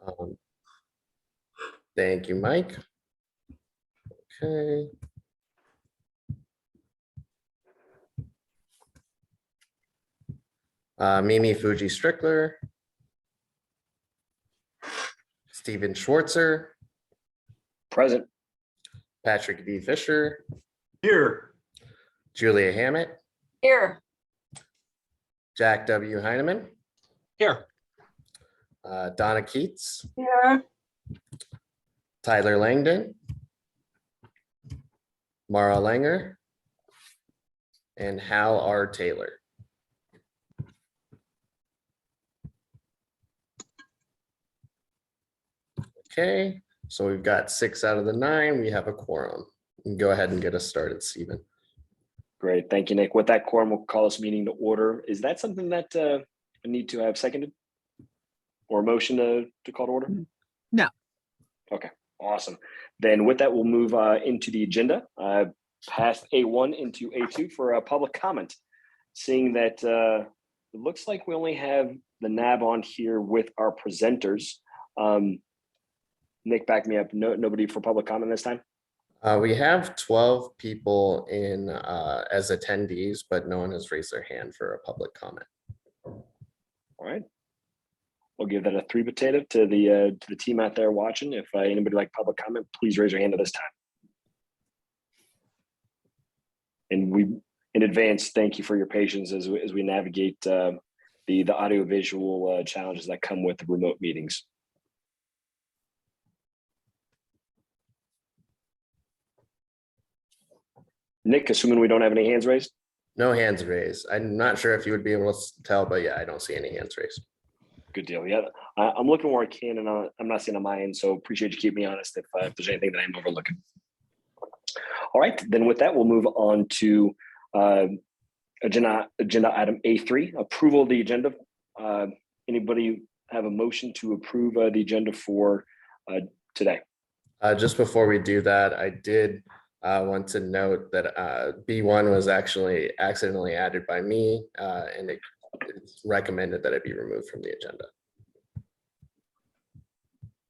Um, Thank you, Mike. Okay. Mimi Fuji Strickler. Steven Schwartzer. Present. Patrick V. Fisher. Here. Julia Hammett. Here. Jack W. Heineman. Here. Donna Keats. Here. Tyler Langdon. Mara Langer. And Hal R. Taylor. Okay, so we've got 6 out of the 9. We have a quorum. You can go ahead and get us started, Stephen. Great. Thank you, Nick. With that quorum, we'll call this meeting to order. Is that something that I need to have seconded? Or a motion to call to order? No. Okay, awesome. Then with that, we'll move into the agenda. Past A1 into A2 for a public comment. Seeing that it looks like we only have the NAB on here with our presenters. Nick, back me up. Nobody for public comment this time? We have 12 people in as attendees, but no one has raised their hand for a public comment. All right. We'll give that a 3 potato to the team out there watching. If anybody like public comment, please raise your hand at this time. And we, in advance, thank you for your patience as we navigate the audio visual challenges that come with the remote meetings. Nick, assuming we don't have any hands raised? No hands raised. I'm not sure if you would be able to tell, but yeah, I don't see any hands raised. Good deal. Yeah, I'm looking where I can, and I'm not seeing on my end, so appreciate you keeping me honest if there's anything that I'm overlooking. All right, then with that, we'll move on to agenda item A3, approval of the agenda. Anybody have a motion to approve the agenda for today? Just before we do that, I did want to note that B1 was actually accidentally added by me, and it's recommended that it be removed from the agenda.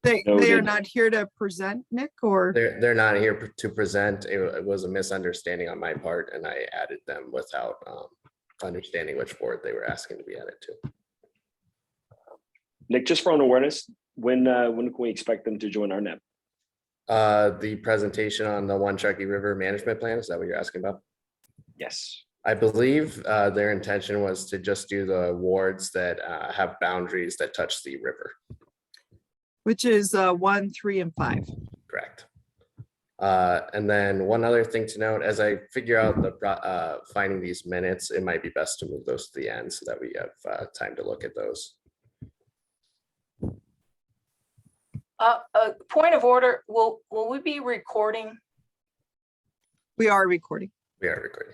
They are Noted. not here to present, Nick, or? They're not here to present. It was a misunderstanding on my part, and I added them without understanding which board they were asking to be added to. Nick, just for own awareness, when can we expect them to join our NEP? The presentation on the One Truckee River Management Plan, is that what you're asking about? Yes. I believe their intention was to just do the wards that have boundaries that touch the river. Which is 1, 3, and 5. Correct. And then one other thing to note, as I figure out the finding these minutes, it might be best to move those to the end so that we have time to look at those. A point of order, will we be recording? We are recording. We are recording.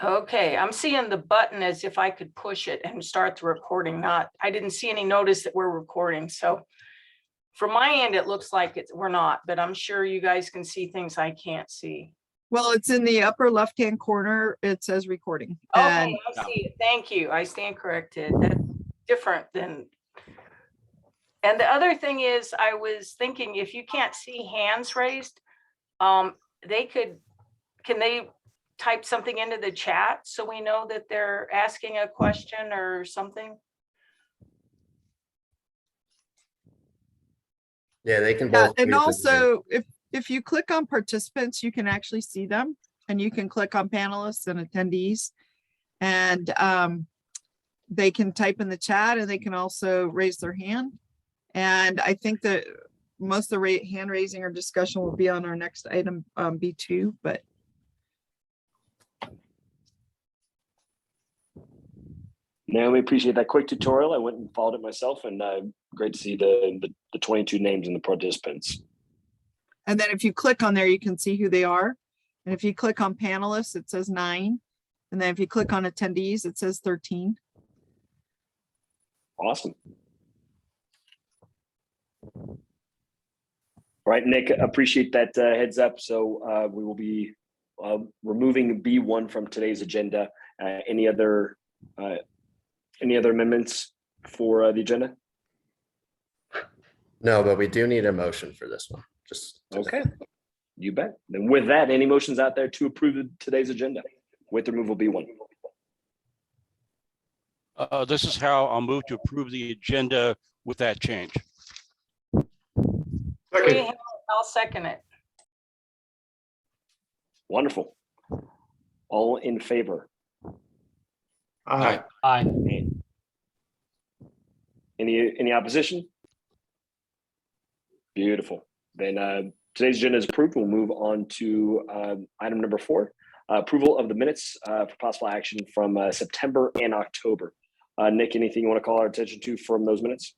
Okay, I'm seeing the button as if I could push it and start the recording. I didn't see any notice that we're recording. So from my end, it looks like we're not, but I'm sure you guys can see things I can't see. Well, it's in the upper left-hand corner. It says recording. Okay, And I see it. Thank you. I stand corrected. That's different than. And the other thing is, I was thinking if you can't see hands raised, can they type something into the chat so we know that they're asking a question or something? Yeah, they can yeah, both. and use the also if you click on participants, you can actually see them, and you can click on panelists and attendees, and they can type in the chat, and they can also raise their hand. And I think that most of the hand raising or discussion will be on our next item, B2, but. Naomi, appreciate that quick tutorial. I went and followed it myself, and great to see the 22 names and the participants. And then if you click on there, you can see who they are. And if you click on panelists, it says 9. And then if you click on attendees, it says 13. Awesome. All right, Nick, appreciate that heads up. So we will be removing B1 from today's agenda. Any other amendments for the agenda? No, but we do need a motion for this one, just. Okay, you bet. Then with that, any motions out there to approve today's agenda with removal B1? This is how I'll move to approve the agenda with that change. Second. I'll second it. Wonderful. All in favor? Aye. Any opposition? Beautiful. Then today's agenda is approved. We'll move on to item number 4, approval of the minutes for possible action from September and October. Nick, anything you want to call our attention to from those minutes?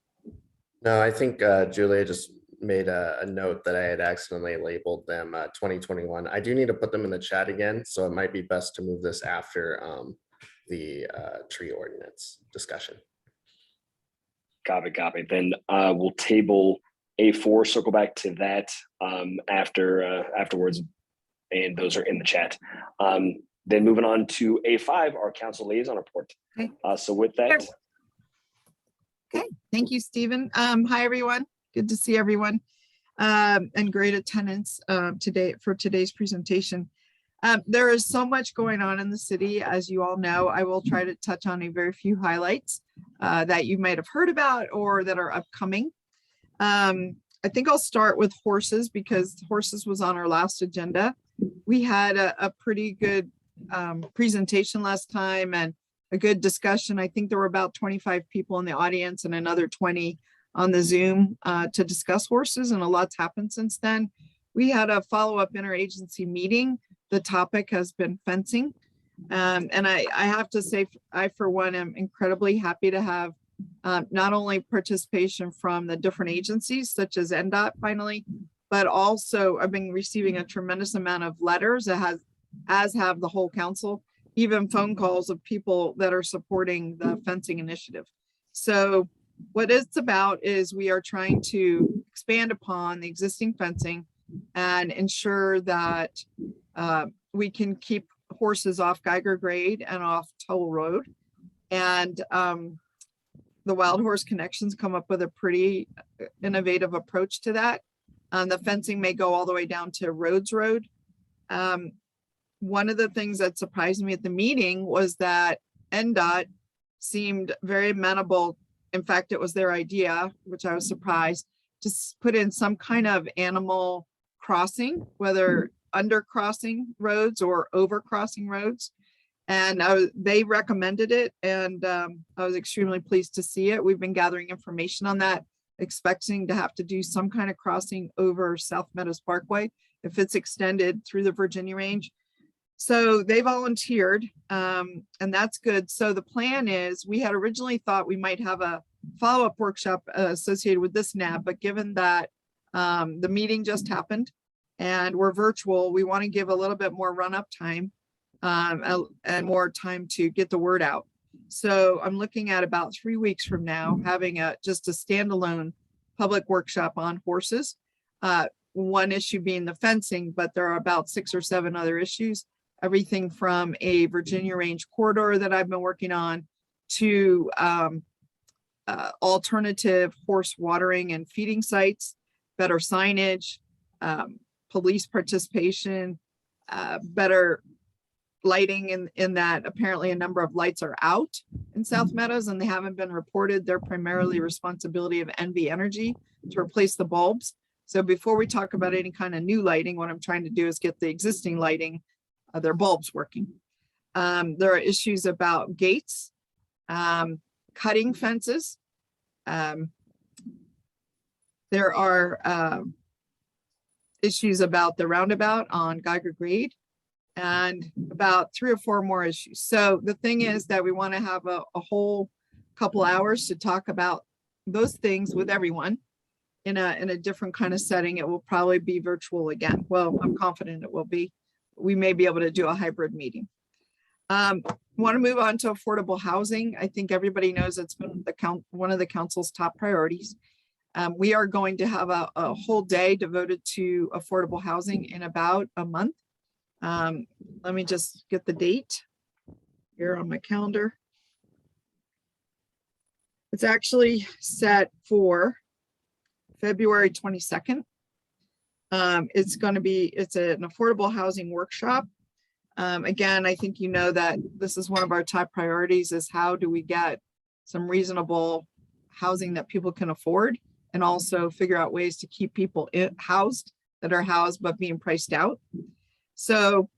No, I think Julia just made a note that I had accidentally labeled them 2021. I do need to put them in the chat again, so it might be best to move this after the tree ordinance discussion. Copy. Then we'll table A4, circle back to that afterwards, and those are in the chat. Then moving on to A5, our council liaison report. Okay. So with that, Okay, thank you, Stephen. Hi, everyone. Good to see everyone. And great attendance today for today's presentation. There is so much going on in the city, as you all know. I will try to touch on a very few highlights that you might have heard about or that are upcoming. I think I'll start with horses because horses was on our last agenda. We had a pretty good presentation last time and a good discussion. I think there were about 25 people in the audience and another 20 on the Zoom to discuss horses, and a lot's happened since then. We had a follow-up interagency meeting. The topic has been fencing. And I have to say, I, for one, am incredibly happy to have not only participation from the different agencies such as NDOT finally, but also I've been receiving a tremendous amount of letters that as have the whole council, even phone calls of people that are supporting the fencing initiative. So what it's about is we are trying to expand upon the existing fencing and ensure that we can keep horses off Geiger Grade and off Toll Road. And the Wild Horse Connections come up with a pretty innovative approach to that. The fencing may go all the way down to Rhodes Road. One of the things that surprised me at the meeting was that NDOT seemed very amenable. In fact, it was their idea, which I was surprised, to put in some kind of animal crossing, whether under crossing roads or over crossing roads. And they recommended it, and I was extremely pleased to see it. We've been gathering information on that, expecting to have to do some kind of crossing over South Meadows Parkway if it's extended through the Virginia Range. So they volunteered, and that's good. So the plan is, we had originally thought we might have a follow-up workshop associated with this NAB, but given that the meeting just happened and we're virtual, we want to give a little bit more run-up time and more time to get the word out. So I'm looking at about 3 weeks from now, having just a standalone public workshop on horses. One issue being the fencing, but there are about 6 or 7 other issues. Everything from a Virginia Range corridor that I've been working on to alternative horse watering and feeding sites, better signage, police participation, better lighting in that apparently a number of lights are out in South Meadows and they haven't been reported. They're primarily responsibility of NV Energy to replace the bulbs. So before we talk about any kind of new lighting, what I'm trying to do is get the existing lighting, their bulbs working. There are issues about gates, cutting fences. There are issues about the roundabout on Geiger Grade and about 3 or 4 more issues. So the thing is that we want to have a whole couple hours to talk about those things with everyone in a different kind of setting. It will probably be virtual again. Well, I'm confident it will be. We may be able to do a hybrid meeting. Want to move on to affordable housing. I think everybody knows it's been one of the council's top priorities. We are going to have a whole day devoted to affordable housing in about a month. Let me just get the date here on my calendar. It's actually set for February 22nd. It's an affordable housing workshop. Again, I think you know that this is one of our top priorities is how do we get some reasonable housing that people can afford and also figure out ways to keep people housed that are housed but being priced out. So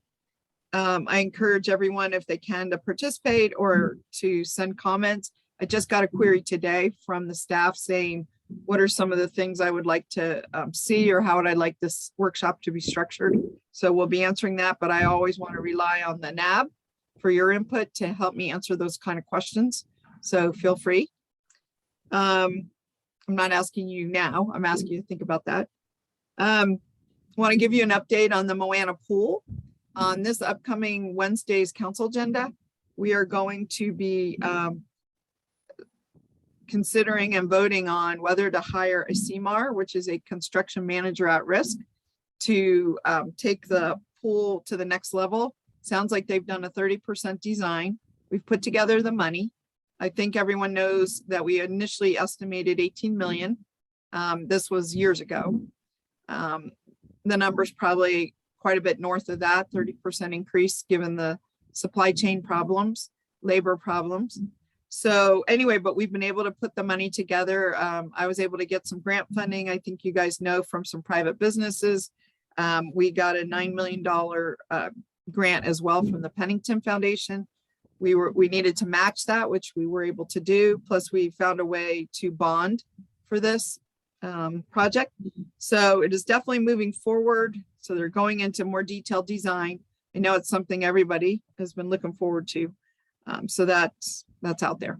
I encourage everyone if they can to participate or to send comments. I just got a query today from the staff saying, what are some of the things I would like to see or how would I like this workshop to be structured? So we'll be answering that, but I always want to rely on the NAB for your input to help me answer those kind of questions. So feel free. I'm not asking you now, I'm asking you to think about that. I want to give you an update on the Moana pool. On this upcoming Wednesday's council agenda, we are going to be considering and voting on whether to hire a CMAR, which is a construction manager at risk, to take the pool to the next level. Sounds like they've done a 30% design. We've put together the money. I think everyone knows that we initially estimated 18 million. This was years ago. The number's probably quite a bit north of that, 30% increase given the supply chain problems, labor problems. So anyway, but we've been able to put the money together. I was able to get some grant funding. I think you guys know from some private businesses. We got a $9 million grant as well from the Pennington Foundation. We needed to match that, which we were able to do. Plus we found a way to bond for this project. So it is definitely moving forward. So they're going into more detailed design. I know it's something everybody has been looking forward to. So that's out there.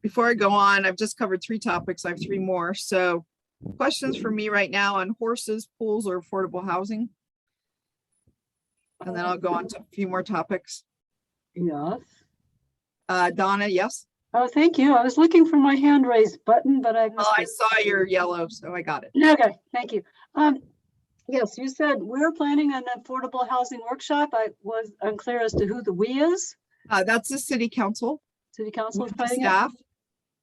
Before I go on, I've just covered 3 topics. I have 3 more. So questions for me right now on horses, pools, or affordable housing. And then I'll go on to a few more topics. Yes. Donna, yes? Oh, thank you. I was looking for my hand raised button, but I Well, missed I it. saw your yellow, so I got it. Okay, thank you. Yes, you said we're planning an affordable housing workshop. I was unclear as to who the we is. That's the city council. City council is with the planning it. staff.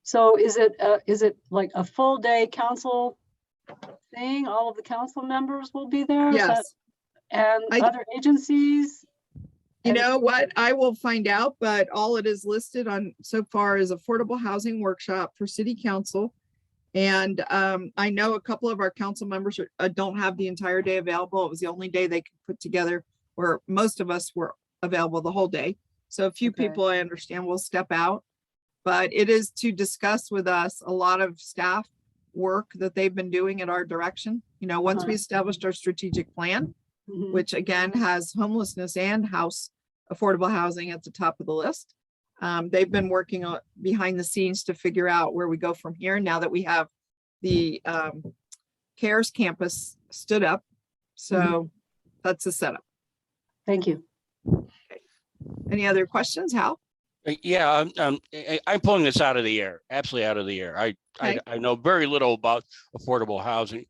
So is it like a full day council thing? All of the council members will be there? Is that- Yes. And I- other agencies? You And- know what? I will find out, but all it is listed on so far is affordable housing workshop for city council. And I know a couple of our council members don't have the entire day available. It was the only day they could put together where most of us were available the whole day. So a few Okay. people I understand will step out, but it is to discuss with us a lot of staff work that they've been doing at our direction. You know, once we established our strategic plan, Mhm. which again has homelessness and affordable housing at the top of the list. They've been working on behind the scenes to figure out where we go from here now that we have the CARES campus stood up. So that's the setup. Thank you. Any other questions, Hal? Yeah, I'm pulling this out of the air, absolutely out of the air. Okay. I know very little about affordable housing,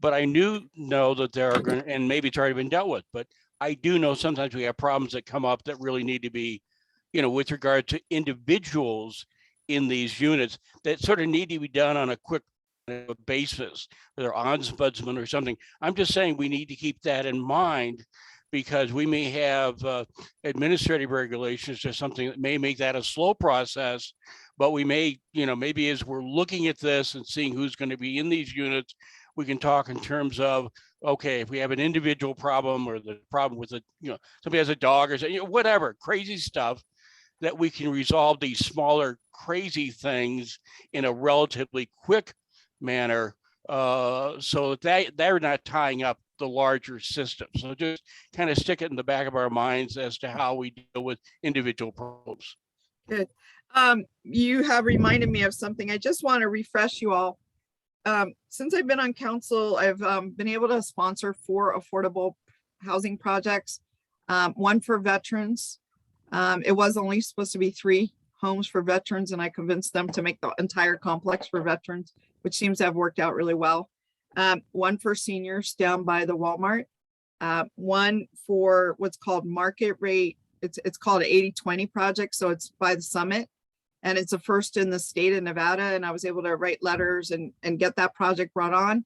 but I know that there are, and maybe it's already been dealt with, but I do know sometimes we have problems that come up that really need to be, with regard to individuals in these units that sort of need to be done on a quick basis, whether ombudsman or something. I'm just saying we need to keep that in mind because we may have administrative regulations or something that may make that a slow process, but we may, maybe as we're looking at this and seeing who's going to be in these units, we can talk in terms of, okay, if we have an individual problem or the problem with somebody has a dog or whatever, crazy stuff, that we can resolve these smaller crazy things in a relatively quick manner so that they're not tying up the larger system. So just kind of stick it in the back of our minds as to how we deal with individual problems. Good. You have reminded me of something. I just want to refresh you all. Since I've been on council, I've been able to sponsor 4 affordable housing projects, 1 for veterans. It was only supposed to be 3 homes for veterans, and I convinced them to make the entire complex for veterans, which seems to have worked out really well. 1 for seniors down by the Walmart, 1 for what's called market rate. It's called an 80-20 project. So it's by the summit. And it's a first in the state of Nevada. And I was able to write letters and get that project brought on.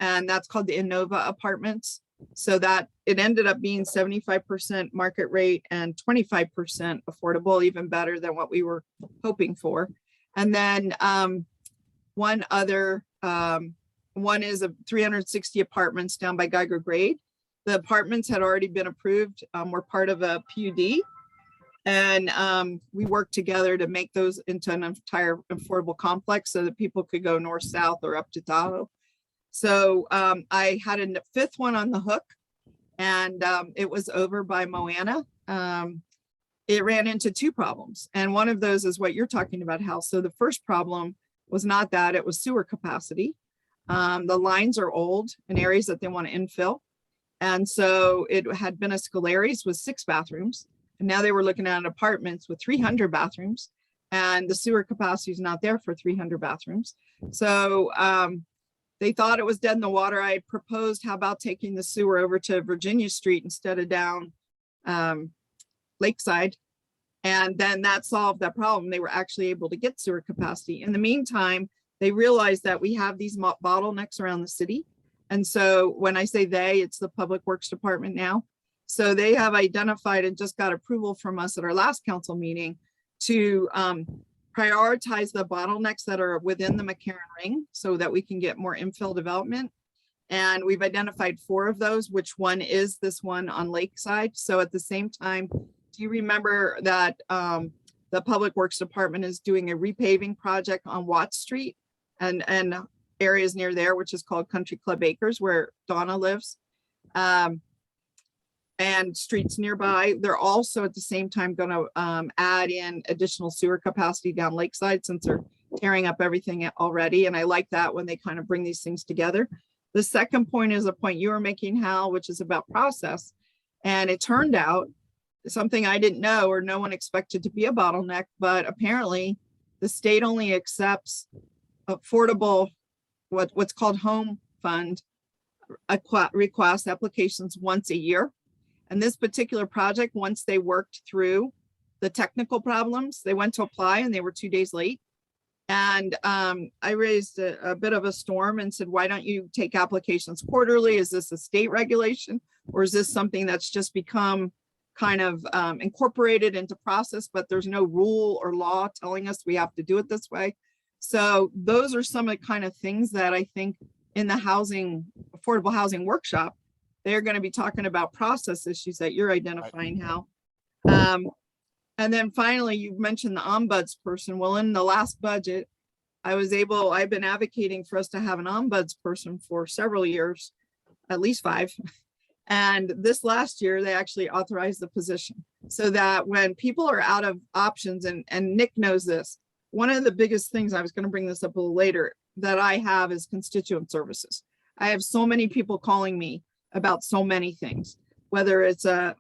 And that's called the Innova Apartments. So that it ended up being 75% market rate and 25% affordable, even better than what we were hoping for. And then one is a 360 apartments down by Geiger Grade. The apartments had already been approved. We're part of a PUD. And we worked together to make those into an entire affordable complex so that people could go north, south, or up to Tahoe. So I had a fifth one on the hook, and it was over by Moana. It ran into two problems. And one of those is what you're talking about, Hal. So the first problem was not that, it was sewer capacity. The lines are old in areas that they want to infill. And so it had been a Scolari's with 6 bathrooms. And now they were looking at apartments with 300 bathrooms, and the sewer capacity is not there for 300 bathrooms. So they thought it was dead in the water. I had proposed, how about taking the sewer over to Virginia Street instead of down Lakeside? And then that solved that problem. They were actually able to get sewer capacity. In the meantime, they realized that we have these bottlenecks around the city. And so when I say they, it's the Public Works Department now. So they have identified and just got approval from us at our last council meeting to prioritize the bottlenecks that are within the McCarran Ring so that we can get more infill development. And we've identified 4 of those, which one is this one on Lakeside. So at the same time, do you remember that the Public Works Department is doing a repaving project on Watts Street and areas near there, which is called Country Club Acres, where Donna lives. And streets nearby. They're also at the same time going to add in additional sewer capacity down Lakeside, since they're tearing up everything already. And I like that when they kind of bring these things together. The second point is a point you were making, Hal, which is about process. And it turned out something I didn't know, or no one expected to be a bottleneck, but apparently the state only accepts affordable, what's called home fund request applications once a year. And this particular project, once they worked through the technical problems, they went to apply and they were 2 days late. And I raised a bit of a storm and said, why don't you take applications quarterly? Is this a state regulation, or is this something that's just become kind of incorporated into process, but there's no rule or law telling us we have to do it this way? So those are some of the kind of things that I think in the affordable housing workshop, they're going to be talking about process issues that you're identifying, Hal. And then finally, you mentioned the ombuds person. Well, in the last budget, I've been advocating for us to have an ombuds person for several years, at least 5. And this last year, they actually authorized the position so that when people are out of options, and Nick knows this, one of the biggest things, I was going to bring this up a little later, that I have is constituent services. I have so many people calling me about so many things, whether it's a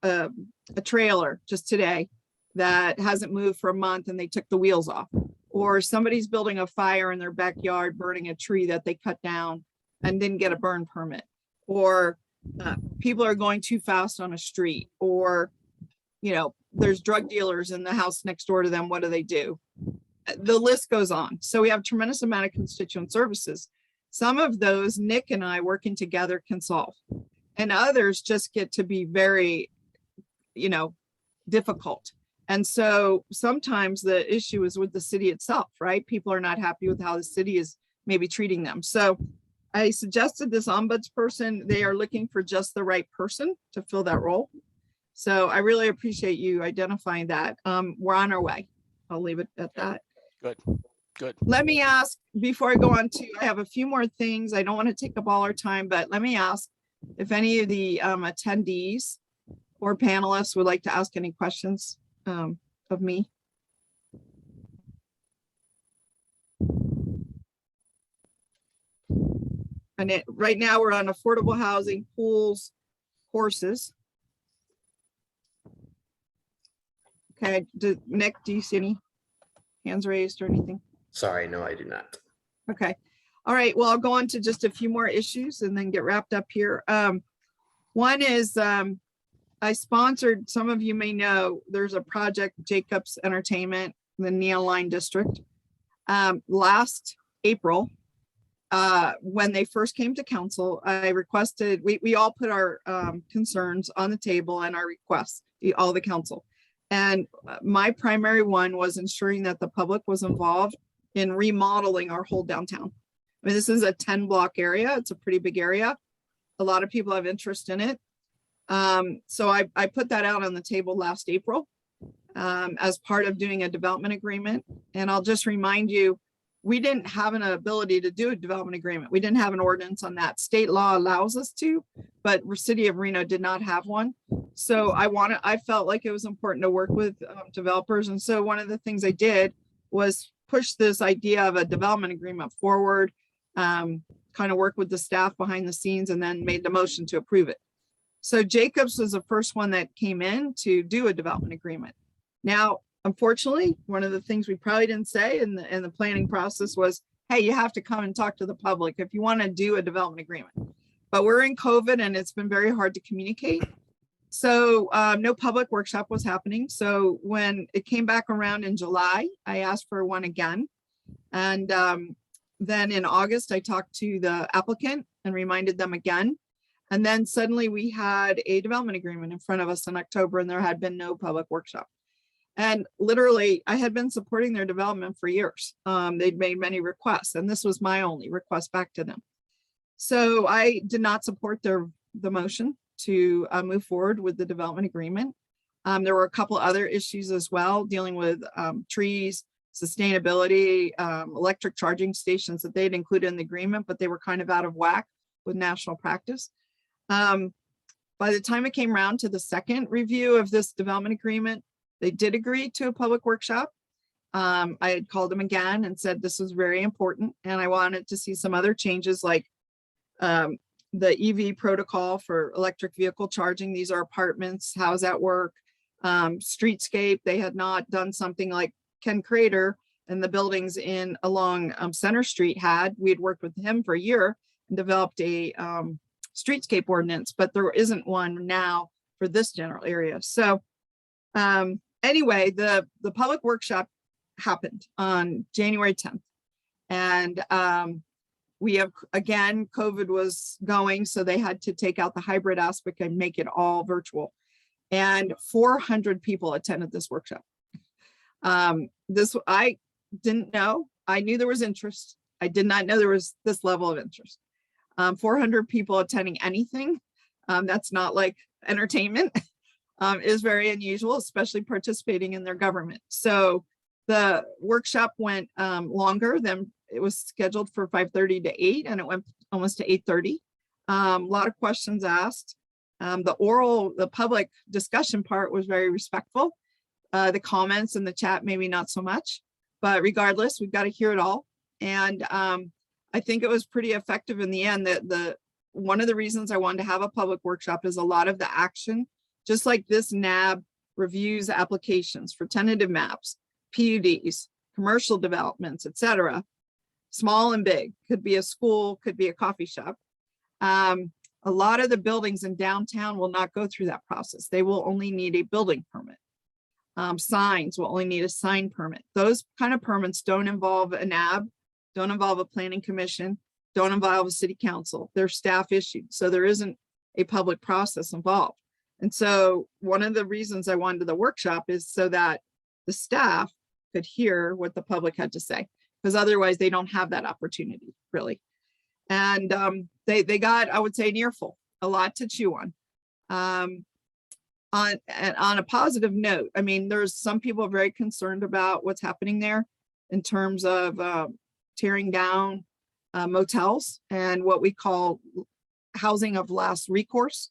trailer just today that hasn't moved for a month and they took the wheels off, or somebody's building a fire in their backyard, burning a tree that they cut down and didn't get a burn permit, or people are going too fast on a street, or, there's drug dealers in the house next door to them. What do? The list goes on. So we have a tremendous amount of constituent services. Some of those Nick and I working together can solve. And others just get to be very, difficult. And so sometimes the issue is with the city itself, right? People are not happy with how the city is maybe treating them. So I suggested this ombuds person. They are looking for just the right person to fill that role. So I really appreciate you identifying that. We're on our way. I'll leave it at that. Good. Let me ask, before I go on I have a few more things. I don't want to take up all our time, but let me ask if any of the attendees or panelists would like to ask any questions of me. And right now we're on affordable housing, pools, horses. Okay, Nick, do you see any hands raised or anything? Sorry, no, I do not. Okay. All right. Well, I'll go on to just a few more issues and then get wrapped up here. One is I sponsored, some of you may know, there's a project, Jacobs Entertainment, the Neon Line District. Last April, when they first came to council, I requested, we all put our concerns on the table and our requests, all the council. And my primary one was ensuring that the public was involved in remodeling our whole downtown. I mean, this is a 10-block area. It's a pretty big area. A lot of people have interest in it. So I put that out on the table last April as part of doing a development agreement. And I'll just remind you, we didn't have an ability to do a development agreement. We didn't have an ordinance on that. State law allows us to, but the city of Reno did not have one. So I felt like it was important to work with developers. And so one of the things I did was push this idea of a development agreement forward, kind of work with the staff behind the scenes, and then made the motion to approve it. So Jacobs was the first one that came in to do a development agreement. Now, unfortunately, one of the things we probably didn't say in the planning process was, hey, you have to come and talk to the public if you want to do a development agreement. But we're in COVID and it's been very hard to communicate. So no public workshop was happening. So when it came back around in July, I asked for one again. And then in August, I talked to the applicant and reminded them again. And then suddenly we had a development agreement in front of us in October, and there had been no public workshop. And literally, I had been supporting their development for years. They'd made many requests, and this was my only request back to them. So I did not support the motion to move forward with the development agreement. There were a couple other issues as well, dealing with trees, sustainability, electric charging stations that they'd included in the agreement, but they were kind of out of whack with national practice. By the time it came around to the second review of this development agreement, they did agree to a public workshop. I had called them again and said this was very important, and I wanted to see some other changes like the EV protocol for electric vehicle charging. These are apartments. How does that work? Streetscape, they had not done something like Ken Crater and the buildings along Center Street had. We had worked with him for a year and developed a streetscape ordinance, but there isn't one now for this general area. So anyway, the public workshop happened on January 10th. And we have, again, COVID was going, so they had to take out the hybrid aspect and make it all virtual. And 400 people attended this workshop. I didn't know. I knew there was interest. I did not know there was this level of interest. 400 people attending anything, that's not like entertainment, is very unusual, especially participating in their government. So the workshop went longer than it was scheduled for 5:30 to 8, and it went almost to 8:30. A lot of questions asked. The public discussion part was very respectful. The comments in the chat, maybe not so much, but regardless, we've got to hear it all. And I think it was pretty effective in the end. That one of the reasons I wanted to have a public workshop is a lot of the action, just like this NAB reviews applications for tentative maps, PUDs, commercial developments, etc. Small and big, could be a school, could be a coffee shop. A lot of the buildings in downtown will not go through that process. They will only need a building permit. Signs will only need a sign permit. Those kind of permits don't involve a NAB, don't involve a planning commission, don't involve a city council. They're staff issued, so there isn't a public process involved. And so one of the reasons I wanted the workshop is so that the staff could hear what the public had to say, because otherwise they don't have that opportunity, really. And they got, I would say, an earful, a lot to chew on. On a positive note, I mean, there's some people very concerned about what's happening there in terms of tearing down motels and what we call housing of last recourse.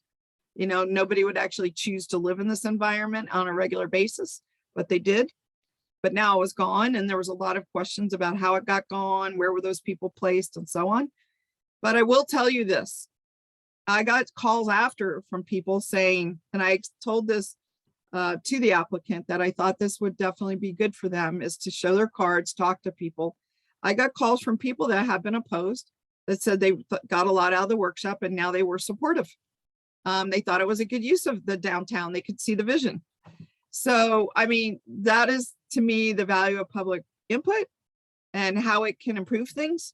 You know, nobody would actually choose to live in this environment on a regular basis, but they did. But now it was gone, and there was a lot of questions about how it got gone, where were those people placed, and so on. But I will tell you this. I got calls after from people saying, and I told this to the applicant, that I thought this would definitely be good for them, is to show their cards, talk to people. I got calls from people that have been opposed that said they got a lot out of the workshop and now they were supportive. They thought it was a good use of the downtown. They could see the vision. So, I mean, that is, to me the value of public input and how it can improve things.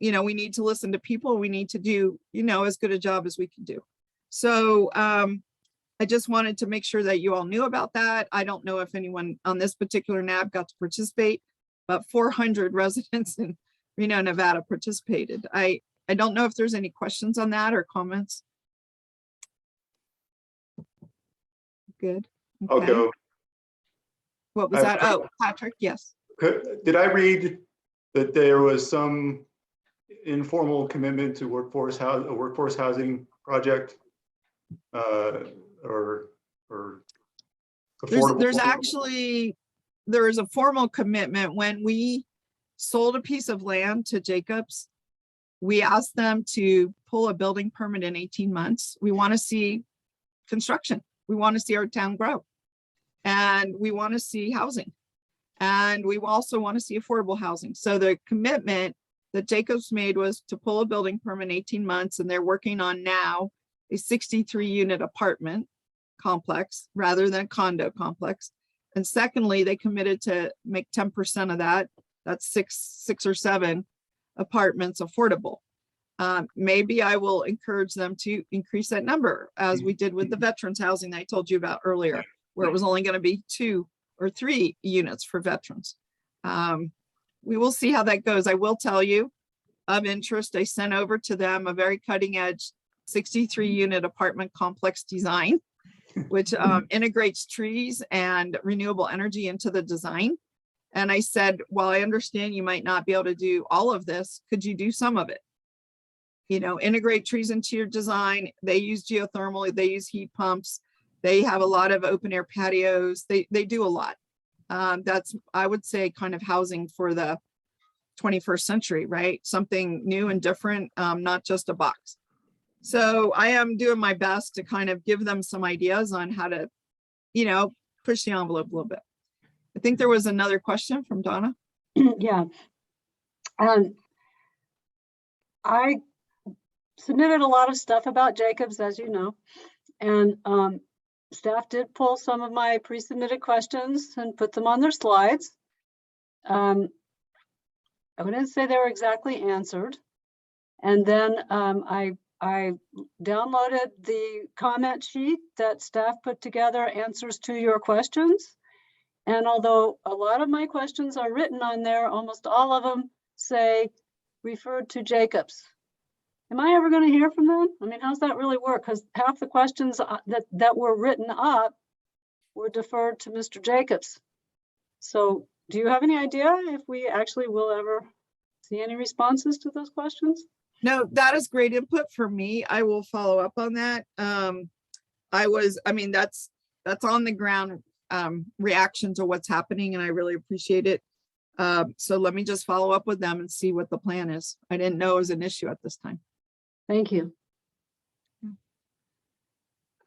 You know, we need to listen to people. We need to do, you know, as good a job as we can do. So I just wanted to make sure that you all knew about that. I don't know if anyone on this particular NAB got to participate, but 400 residents in Reno, Nevada participated. I don't know if there's any questions on that or comments. Good. I'll go. What was I- that? Oh, Patrick, yes. Did I read that there was some informal commitment to a workforce housing project? Or affordable? There's actually, there is a formal commitment. When we sold a piece of land to Jacobs, we asked them to pull a building permit in 18 months. We want to see construction. We want to see our town grow. And we want to see housing. And we also want to see affordable housing. So the commitment that Jacobs made was to pull a building permit in 18 months, and they're working on now a 63-unit apartment complex rather than a condo complex. And secondly, they committed to make 10% of that. That's six or seven apartments affordable. Maybe I will encourage them to increase that number, as we did with the veterans housing that I told you about earlier, where it was only going to be 2 or 3 units for veterans. We will see how that goes. I will tell you, of interest, I sent over to them a very cutting edge 63-unit apartment complex design, which integrates trees and renewable energy into the design. And I said, while I understand you might not be able to do all of this, could you do some of it? You know, integrate trees into your design. They use geothermal, they use heat pumps. They have a lot of open air patios. They do a lot. That's, I would say, kind of housing for the 21st century, right? Something new and different, not just a box. So I am doing my best to kind of give them some ideas on how to, you know, push the envelope a little bit. I think there was another question from Donna. Yeah. I submitted a lot of stuff about Jacobs, as you know, and staff did pull some of my pre-submitted questions and put them on their slides. I wouldn't say they were exactly answered. And then I downloaded the comment sheet that staff put together, answers to your questions. And although a lot of my questions are written on there, almost all of them say referred to Jacobs. Am I ever going to hear from them? I mean, how's that really work? Because half the questions that were written up were deferred to Mr. Jacobs. So do you have any idea if we actually will ever see any responses to those questions? No, that is great input for me. I will follow up on that. I mean, that's on the ground reaction to what's happening, and I really appreciate it. So let me just follow up with them and see what the plan is. I didn't know it was an issue at this time. Thank you.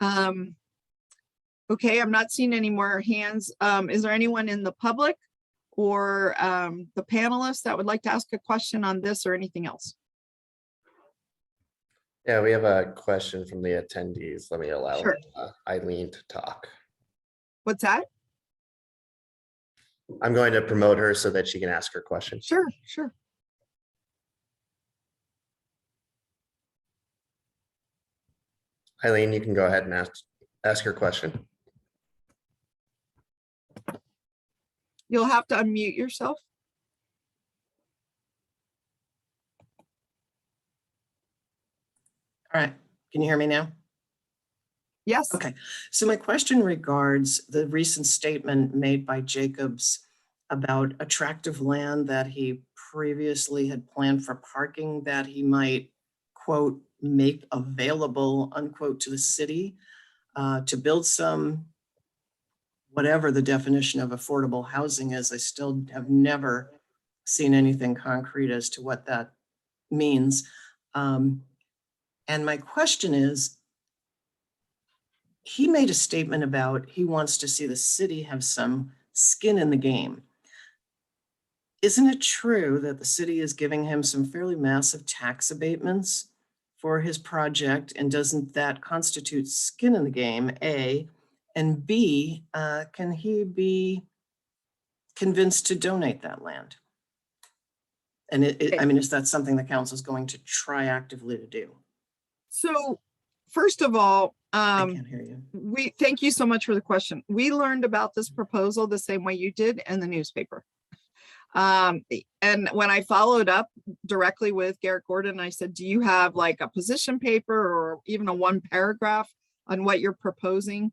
Okay, I'm not seeing any more hands. Is there anyone in the public or the panelists that would like to ask a question on this or anything else? Yeah, we have a question from the attendees. Let me allow Sure. Eileen to talk. What's that? I'm going to promote her so that she can ask her question. Sure, sure. Eileen, you can go ahead and ask your question. You'll have to unmute yourself. All right, can you hear me now? Yes. Okay, so my question regards the recent statement made by Jacobs about attractive land that he previously had planned for parking that he might, quote, make available, unquote, to the city to build some, whatever the definition of affordable housing is. I still have never seen anything concrete as to what that means. And my question is, he made a statement about he wants to see the city have some skin in the game. Isn't it true that the city is giving him some fairly massive tax abatements for his project? And doesn't that constitute skin in the game, A? And B, can he be convinced to donate that land? And I mean, is that something the council is going to try actively to do? So first of all, I can't hear you. we, thank you so much for the question. We learned about this proposal the same way you did in the newspaper. And when I followed up directly with Garrett Gordon, I said, do you have like a position paper or even a one paragraph on what you're proposing?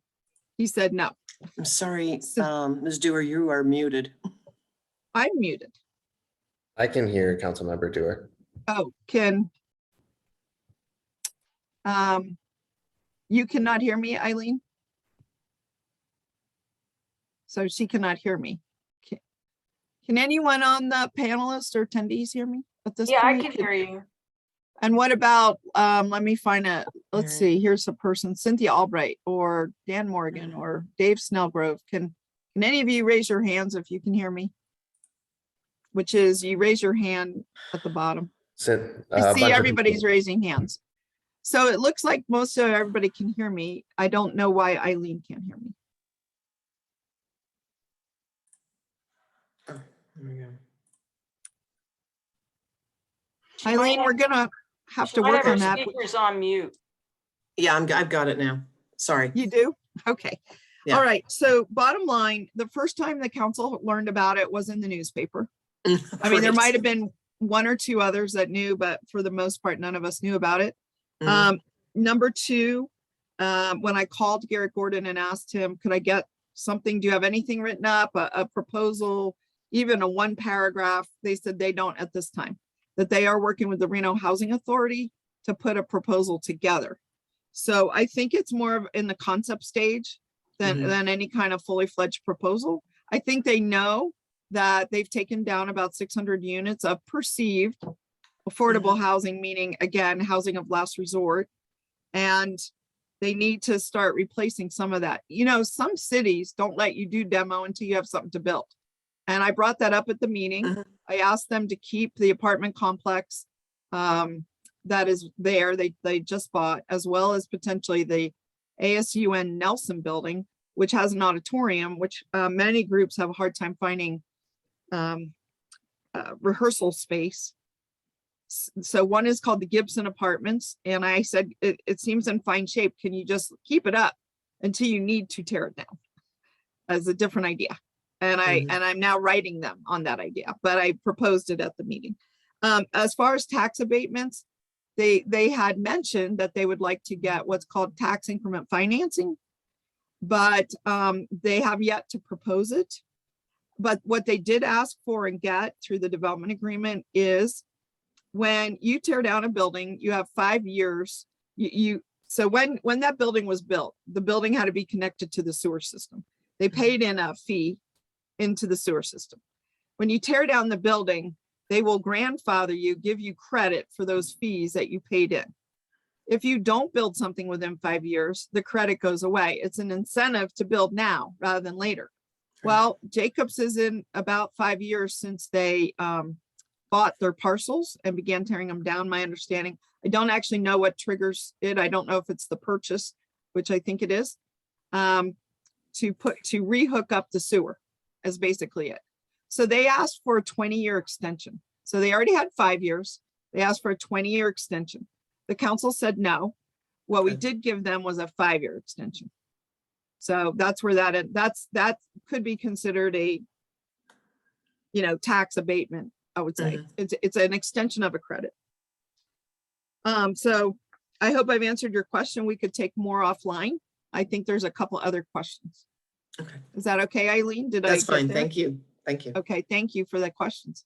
He said, no. I'm sorry, So- Ms. Dewar, you are muted. I'm muted. I can hear Councilmember Dewar. Oh, you cannot hear me, Eileen? So she cannot hear me. Can anyone on the panelists or attendees hear me at this Yeah, I point? can hear you. And what about, let me find a, let's Alright. see, here's a person, Cynthia Albright or Dan Morgan or Dave Snellgrove. Can any of you raise your hands if you can hear me? Which is you raise your hand at the bottom. I see everybody's raising hands. So it looks like most of everybody can hear me. I don't know why Eileen can't hear me. Oh, there we go. She might Eileen, have- we're gonna have she to might work have on her that. Speakers on mute. Yeah, I've got it now. Sorry. You do? Okay. Yeah. All right. So bottom line, the first time the council learned about it was in the newspaper. I mean, there Great. might have been one or two others that knew, but for the most part, none of us knew about it. Mhm. Number two, when I called Garrett Gordon and asked him, could I get something? Do you have anything written up, a proposal, even a one paragraph? They said they don't at this time, that they are working with the Reno Housing Authority to put a proposal together. So I think it's more of in the concept stage than, Mhm. than any kind of fully fledged proposal. I think they know that they've taken down about 600 units of perceived affordable housing, meaning again, housing of last resort. And they need to start replacing some of that. You know, some cities don't let you do demo until you have something to build. And I brought that up at the meeting. Mhm. I asked them to keep the apartment complex that is there, they just bought, as well as potentially the ASUN Nelson building, which has an auditorium, which many groups have a hard time finding rehearsal space. So one is called the Gibson Apartments. And I said, it seems in fine shape. Can you just keep it up until you need to tear it down? As a different idea. And I'm now writing them on that idea, but I proposed it at the meeting. As far as tax abatements, they had mentioned that they would like to get what's called tax increment financing, but they have yet to propose it. But what they did ask for and get through the development agreement is when you tear down a building, you have 5 years. So when that building was built, the building had to be connected to the sewer system. They paid in a fee into the sewer system. When you tear down the building, they will grandfather you, give you credit for those fees that you paid in. If you don't build something within 5 years, the credit goes away. It's an incentive to build now rather than later. Well, Jacobs is in about 5 years since they bought their parcels and began tearing them down, my understanding. I don't actually know what triggers it. I don't know if it's the purchase, which I think it is, to rehook up the sewer is basically it. So they asked for a 20-year extension. So they already had 5 years. They asked for a 20-year extension. The council said no. What we Okay. did give them was a 5-year extension. So that's where that could be considered a, tax abatement, I would say. It's an extension of a credit. So I hope I've answered your question. We could take more offline. I think there's a couple other questions. Okay. Is that okay, Eileen? Did I That's get fine. there? Thank you. Thank you. Okay, thank you for the questions.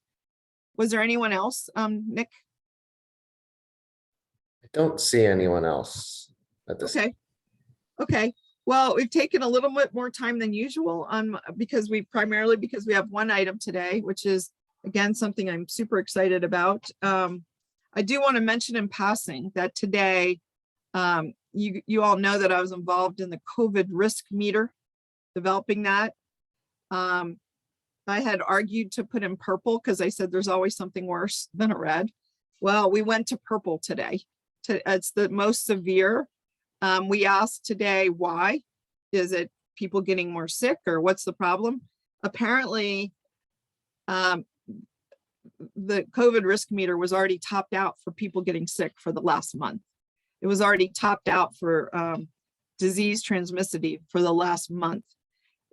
Was there anyone else, Nick? I don't see anyone else at this. Okay. Okay, well, we've taken a little bit more time than usual because we have one item today, which is again, something I'm super excited about. I do want to mention in passing that today, you all know that I was involved in the COVID risk meter, developing that. I had argued to put in purple because I said there's always something worse than a red. Well, we went to purple today. It's the most severe. We asked today, why? Is it people getting more sick or what's the problem? Apparently, the COVID risk meter was already topped out for people getting sick for the last month. It was already topped out for disease transmissivity for the last month.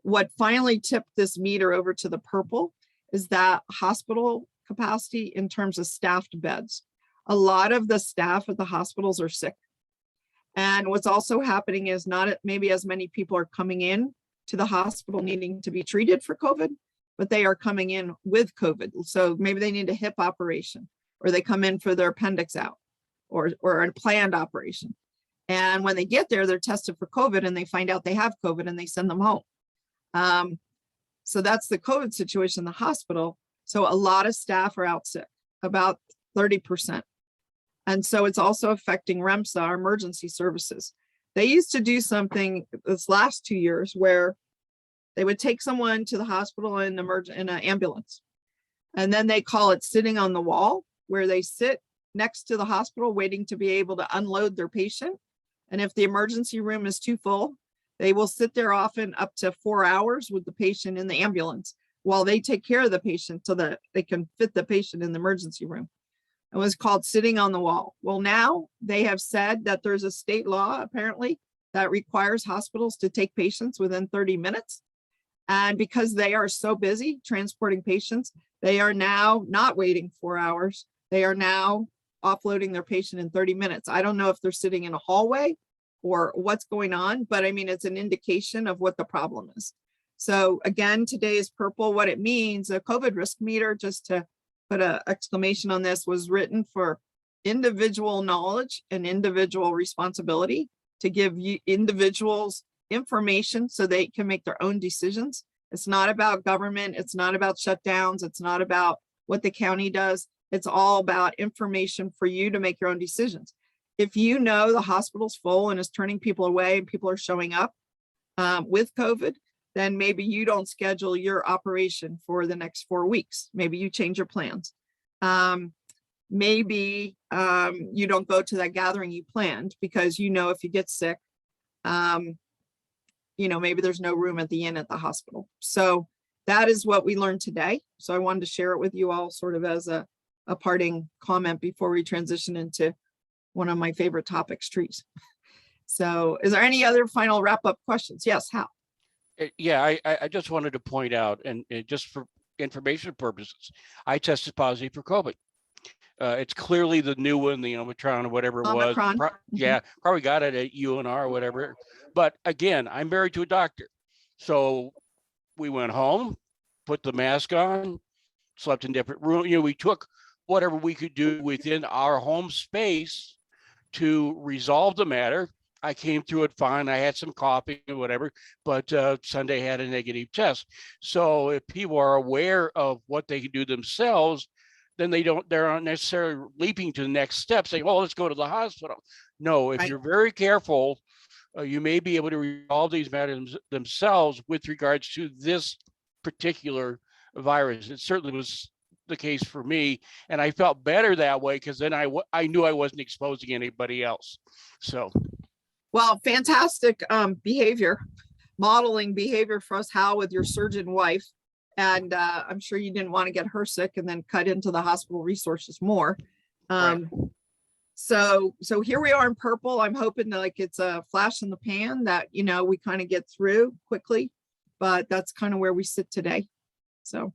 What finally tipped this meter over to the purple is that hospital capacity in terms of staffed beds. A lot of the staff at the hospitals are sick. And what's also happening is not maybe as many people are coming in to the hospital needing to be treated for COVID, but they are coming in with COVID. So maybe they need a hip operation, or they come in for their appendix out, or a planned operation. And when they get there, they're tested for COVID and they find out they have COVID and they send them home. So that's the COVID situation in the hospital. So a lot of staff are out sick, about 30%. And so it's also affecting REMSA, our emergency services. They used to do something this last 2 years where they would take someone to the hospital in an ambulance. And then they call it sitting on the wall, where they sit next to the hospital waiting to be able to unload their patient. And if the emergency room is too full, they will sit there often up to 4 hours with the patient in the ambulance while they take care of the patient so that they can fit the patient in the emergency room. It was called sitting on the wall. Well, now they have said that there's a state law apparently that requires hospitals to take patients within 30 minutes. And because they are so busy transporting patients, they are now not waiting 4 hours. They are now offloading their patient in 30 minutes. I don't know if they're sitting in a hallway or what's going on, but I mean, it's an indication of what the problem is. So again, today is purple. What it means, a COVID risk meter, just to put an exclamation on this, was written for individual knowledge and individual responsibility to give you individuals information so they can make their own decisions. It's not about government. It's not about shutdowns. It's not about what the county does. It's all about information for you to make your own decisions. If you know the hospital's full and is turning people away and people are showing up with COVID, then maybe you don't schedule your operation for the next 4 weeks. Maybe you change your plans. Maybe you don't go to that gathering you planned because you know if you get sick, maybe there's no room at the inn at the hospital. So that is what we learned today. So I wanted to share it with you all sort of as a parting comment before we transition into one of my favorite topics, trees. So is there any other final wrap-up questions? Yes, Hal. Yeah, I just wanted to point out, and just for information purposes, I tested positive for COVID. It's clearly the new one, the Omicron or whatever it was. Omicron. Yeah, probably got it at UNR or whatever. But again, I'm married to a doctor. So we went home, put the mask on, slept in different rooms. We took whatever we could do within our home space to resolve the matter. I came through it fine. I had some coffee or whatever, but Sunday had a negative test. So if people are aware of what they can do themselves, then they aren't necessarily leaping to the next step saying, oh, let's go to the hospital. No, if you're very careful, you may be able to resolve these matters themselves with regards to this particular virus. It certainly was the case for me. And I felt better that way because then I knew I wasn't exposing anybody else. So. Well, fantastic modeling behavior for us, Hal, with your surgeon wife. And I'm sure you didn't want to get her sick and then cut into the hospital resources more. Right. So here we are in purple. I'm hoping that it's a flash in the pan that, we kind of get through quickly, but that's kind of where we sit today. So,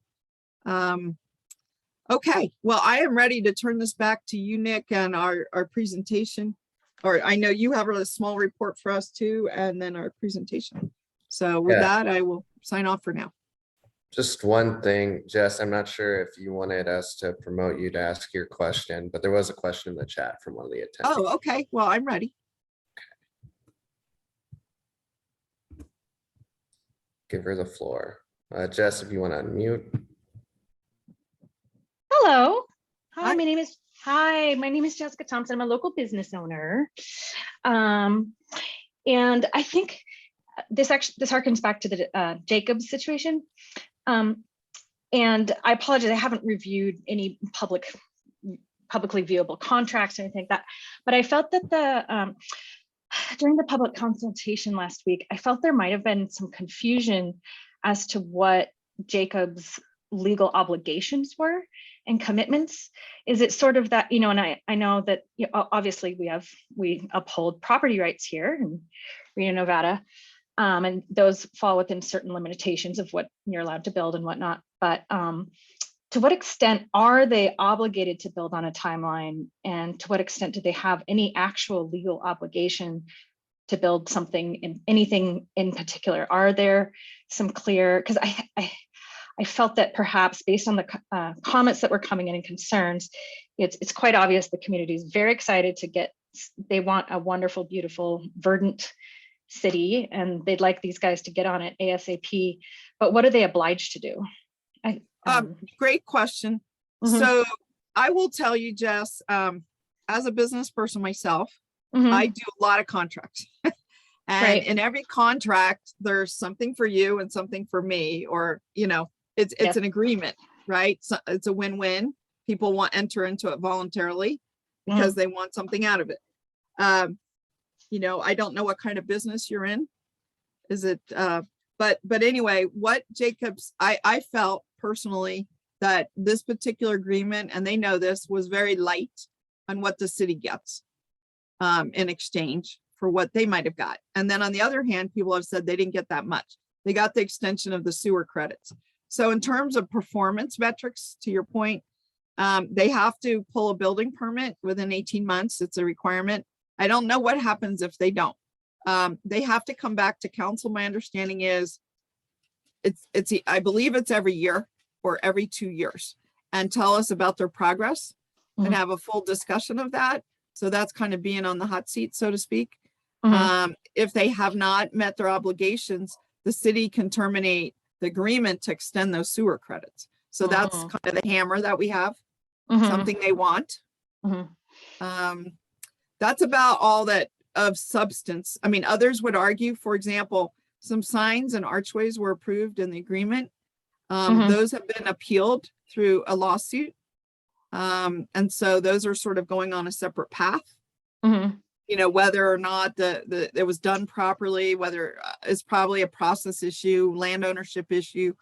okay. Well, I am ready to turn this back to you, Nick, and our presentation. Or I know you have a small report for us too, and then our presentation. So with that, I will sign off for now. Just one thing, Jess, I'm not sure if you wanted us to promote you to ask your question, but there was a question in the chat from one of the attendees. Oh, okay. Well, I'm ready. Give her the floor. Jess, if you want to unmute. Hello. Hi, Hi. my name is Jessica Thompson. I'm a local business owner. And I think this harkens back to the Jacobs situation. And I apologize, I haven't reviewed any publicly viewable contracts or anything like that. But I felt that during the public consultation last week, I felt there might have been some confusion as to what Jacobs legal obligations were and commitments. Is it sort of that, and I know that obviously we uphold property rights here in Reno, Nevada, and those fall within certain limitations of what you're allowed to build and whatnot. But to what extent are they obligated to build on a timeline, and to what extent do they have any actual legal obligation to build something in anything in particular? Are there some clear, because I felt that perhaps based on the comments that were coming in and concerns, it's quite obvious the community is very excited they want a wonderful, beautiful, verdant city, and they'd like these guys to get on it ASAP. But what are they obliged to do? Great question. Mhm. So I will tell you, Jess, as a business person myself, Mhm. I do a lot of contracts. And Right. in every contract, there's something for you and something for me, or, it's Yep. an agreement, right? So it's a win-win. People want enter into it voluntarily because they want something out of it. I don't know what kind of business you're in. Is it, but anyway, what Jacobs, I felt personally that this particular agreement, and they know this, was very light on what the city gets in exchange for what they might have got. And then on the other hand, people have said they didn't get that much. They got the extension of the sewer credits. So in terms of performance metrics, to your point, they have to pull a building permit within 18 months. It's a requirement. I don't know what happens if they don't. They have to come back to council. My understanding is I believe it's every year or every 2 years, and tell us about their progress Mhm. and have a full discussion of that. So that's kind of being on the hot seat, so to speak. Mhm. If they have not met their obligations, the city can terminate the agreement to extend those sewer credits. So that's Mhm. kind of the hammer that we have, Mhm. something they want. Mhm. That's about all that of substance. I mean, others would argue, for example, some signs and archways were approved in the agreement. Mhm. Those have been appealed through a lawsuit. And so those are sort of going on a separate path. Mhm. Whether or not it was done properly, whether it's probably a process issue, land ownership issue,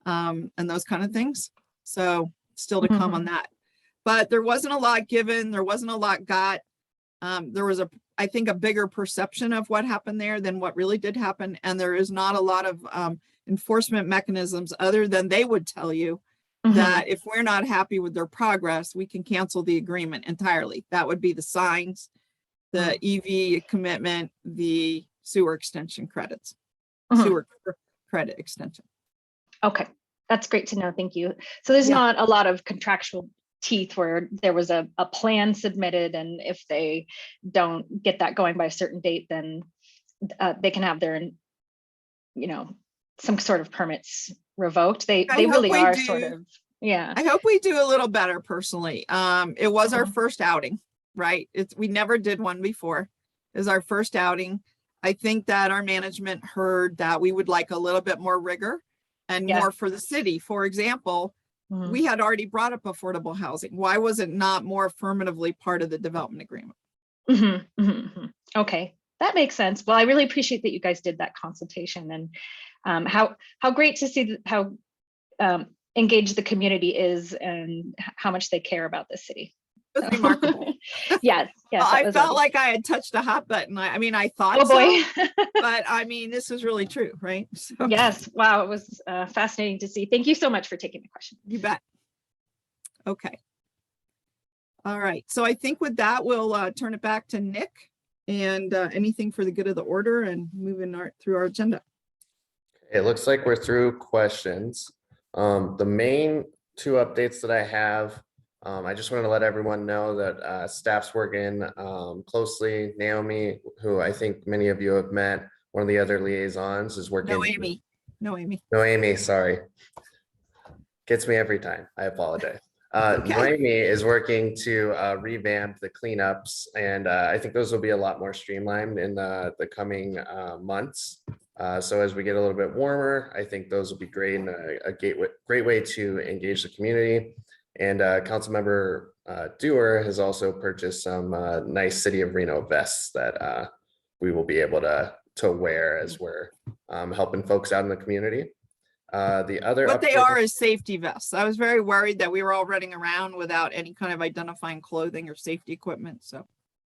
and those kind of things. So still to come on that. But there wasn't a lot given, there wasn't a lot got. There was I think a bigger perception of what happened there than what really did happen. And there is not a lot of enforcement mechanisms other than they would tell you Mhm. that if we're not happy with their progress, we can cancel the agreement entirely. That would be the signs, the EV commitment, the sewer extension credits, Mhm. sewer credit extension. Okay, that's great to know. Thank you. So there's Yeah. not a lot of contractual teeth where there was a plan submitted, and if they don't get that going by a certain date, then they can have their, some sort of permits revoked. They I hope really we are do. sort of, yeah. I hope we do a little better personally. It was our Mhm. first outing, right? We never did one before. It was our first outing. I think that our management heard that we would like a little bit more rigor and Yeah. more for the city. For example, Mhm. we had already brought up affordable housing. Why was it not more affirmatively part of the development agreement? Mhm, mhm, mhm. Okay, that makes sense. Well, I really appreciate that you guys did that consultation, and how great to see how engaged the community is, and how much they care about the city. It was remarkable. Yes, yes. that I was felt really- like I had touched a hot button. I mean, I thought Oh boy. so, but I mean, this is really true, right? So, Yes. Wow. It was fascinating to see. Thank you so much for taking the question. you bet. Okay. All right. So I think with that, we'll turn it back to Nick and anything for the good of the order and moving through our agenda. It looks like we're through questions. The main two updates that I have, I just wanted to let everyone know that staff's working closely. Naomi, who I think many of you have met, one of the other liaisons, is working. No, Amy. No, Amy. Noemi, sorry. Gets me every time. I apologize. Okay. Noemi is working to revamp the cleanups, and I think those will be a lot more streamlined in the coming months. So as we get a little bit warmer, I think those will be great and a great way to engage the community. And Councilmember Dewar has also purchased some nice City of Reno vests that we will be able to wear as we're helping folks out in the community. The other What they update- are is safety vests. I was very worried that we were all running around without any kind of identifying clothing or safety equipment, so.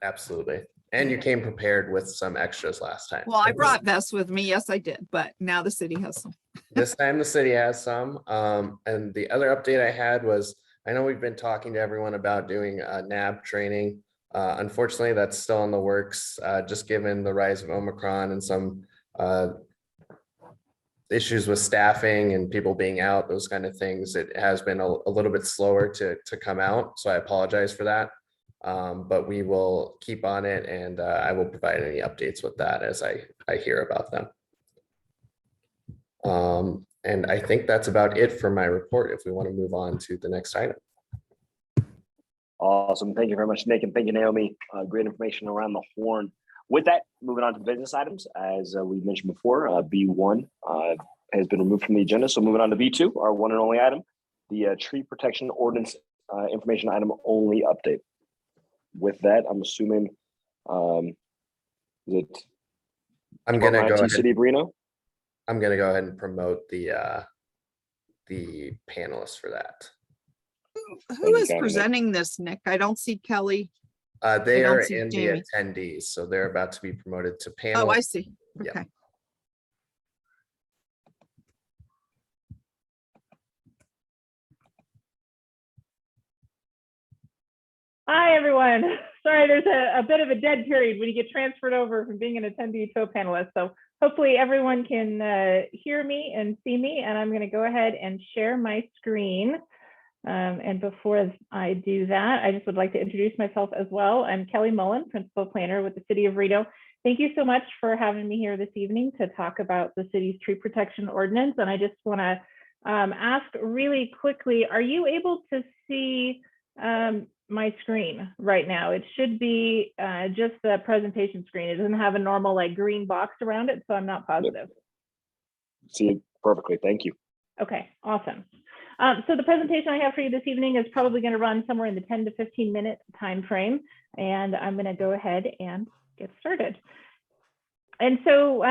Absolutely. And you came prepared with some extras last time. Well, I brought vests with me. Yes, I did, but now the city has some. This time the city has some. And the other update I had was, I know we've been talking to everyone about doing NAB training. Unfortunately, that's still in the works, just given the rise of Omicron and some issues with staffing and people being out, those kind of things. It has been a little bit slower to come out. So I apologize for that. But we will keep on it, and I will provide any updates with that as I hear about them. And I think that's about it for my report, if we want to move on to the next item. Awesome. Thank you very much, Nick, and thank you, Naomi. Great information around the horn. With that, moving on to business items, as we mentioned before, B1 has been removed from the agenda. So moving on to B2, our one and only item, the tree protection ordinance information item only update. With that, I'm assuming that I'm gonna go ahead. City of Reno. I'm gonna go ahead and promote the panelists for that. Who is Thank you, presenting this, Nick? I don't see Kelly. They don't are see in the Jamie. attendees, so they're about to be promoted to panelists. Oh, I see. Yeah. Okay. Hi, everyone. Sorry, there's a bit of a dead period when you get transferred over from being an attendee to a panelist. So hopefully everyone can hear me and see me, and I'm going to go ahead and share my screen. And before I do that, I just would like to introduce myself as well. I'm Kelly Mullen, Principal Planner with the City of Reno. Thank you so much for having me here this evening to talk about the city's tree protection ordinance. And I just want to ask really quickly, are you able to see my screen right now? It should be just the presentation screen. It doesn't have a normal like green box around it, so I'm not positive. See it perfectly. Thank you. Okay, awesome. So the presentation I have for you this evening is probably going to run somewhere in the 10 to 15 minute time frame, and I'm going to go ahead and get started. And so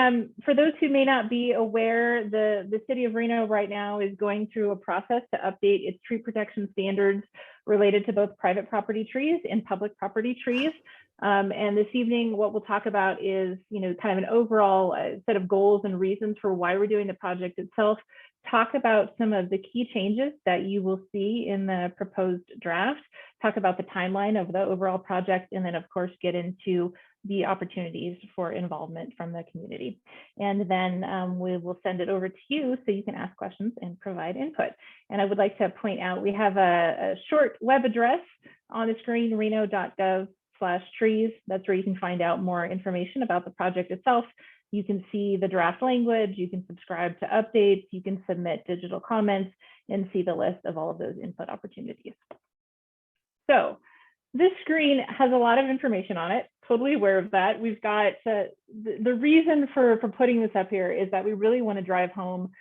for those who may not be aware, the City of Reno right now is going through a process to update its tree protection standards related to both private property trees and public property trees. And this evening, what we'll talk about is, kind of an overall set of goals and reasons for why we're doing the project itself, talk about some of the key changes that you will see in the proposed draft, talk about the timeline of the overall project, and then of course get into the opportunities for involvement from the community. And then we will send it over to you so you can ask questions and provide input. And I would like to point out, we have a short web address on the screen, reno.gov/trees. That's where you can find out more information about the project itself. You can see the draft language, you can subscribe to updates, you can submit digital comments, and see the list of all of those input opportunities. So this screen has a lot of information on it, totally aware of that. We've got, the reason for putting this up here is that we really want to drive home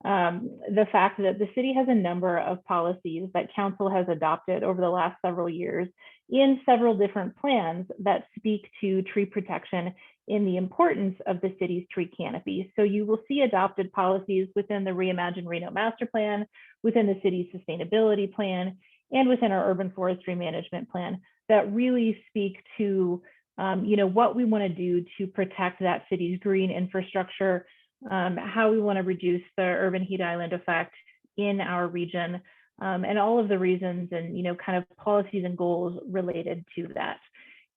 the fact that the city has a number of policies that council has adopted over the last several years in several different plans that speak to tree protection in the importance of the city's tree canopy. So you will see adopted policies within the Reimagine Reno Master Plan, within the city's sustainability plan, and within our urban forestry management plan that really speak to what we want to do to protect that city's green infrastructure, how we want to reduce the urban heat island effect in our region, and all of the reasons and kind of policies and goals related to that.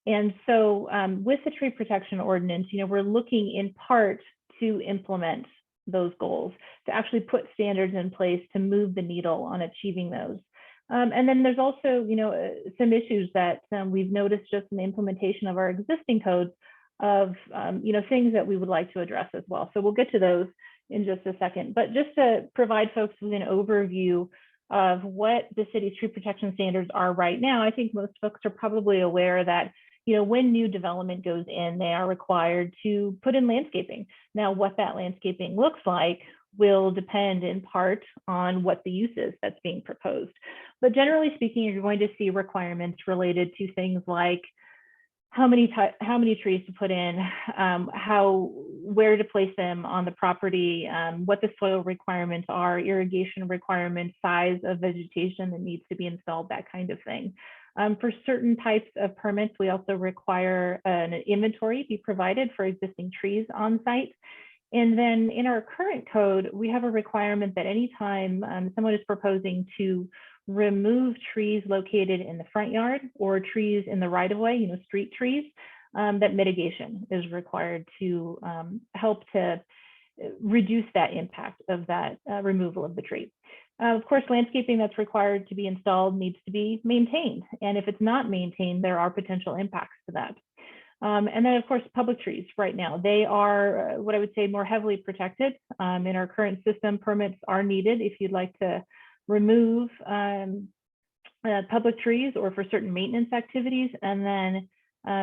And so with the tree protection ordinance, we're looking in part to implement those goals, to actually put standards in place to move the needle on achieving those. And then there's also, some issues that we've noticed just in the implementation of our existing codes of, things that we would like to address as well. So we'll get to those in just a second. But just to provide folks with an overview of what the city's tree protection standards are right now, I think most folks are probably aware that when new development goes in, they are required to put in landscaping. Now, what that landscaping looks like will depend in part on what the use is that's being proposed. But generally speaking, you're going to see requirements related to things like how many trees to put in, where to place them on the property, what the soil requirements are, irrigation requirements, size of vegetation that needs to be installed, that kind of thing. For certain types of permits, we also require an inventory be provided for existing trees on site. And then in our current code, we have a requirement that anytime someone is proposing to remove trees located in the front yard or trees in the right of way, street trees, that mitigation is required to help to reduce that impact of that removal of the tree. Of course, landscaping that's required to be installed needs to be maintained. And if it's not maintained, there are potential impacts to that. And then of course, public trees right now, they are what I would say more heavily protected. In our current system, permits are needed if you'd like to remove public trees or for certain maintenance activities. And then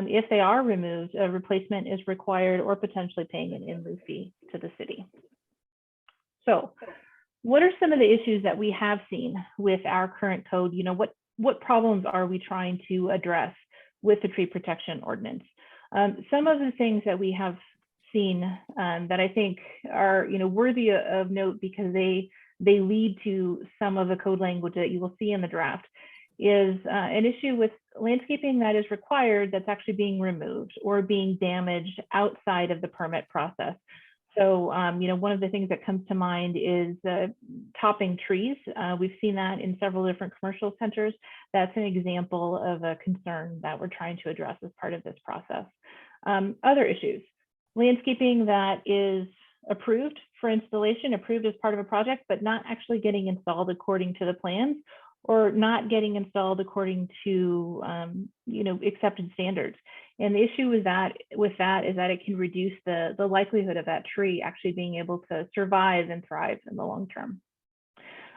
if they are removed, a replacement is required or potentially paying an in lieu fee to the city. So what are some of the issues that we have seen with our current code? What problems are we trying to address with the tree protection ordinance? Some of the things that we have seen that I think are worthy of note because they lead to some of the code language that you will see in the draft is an issue with landscaping that is required that's actually being removed or being damaged outside of the permit process. So, one of the things that comes to mind is topping trees. We've seen that in several different commercial centers. That's an example of a concern that we're trying to address as part of this process. Other issues, landscaping that is approved for installation, approved as part of a project, but not actually getting installed according to the plans or not getting installed according to, accepted standards. And the issue with that is that it can reduce the likelihood of that tree actually being able to survive and thrive in the long term.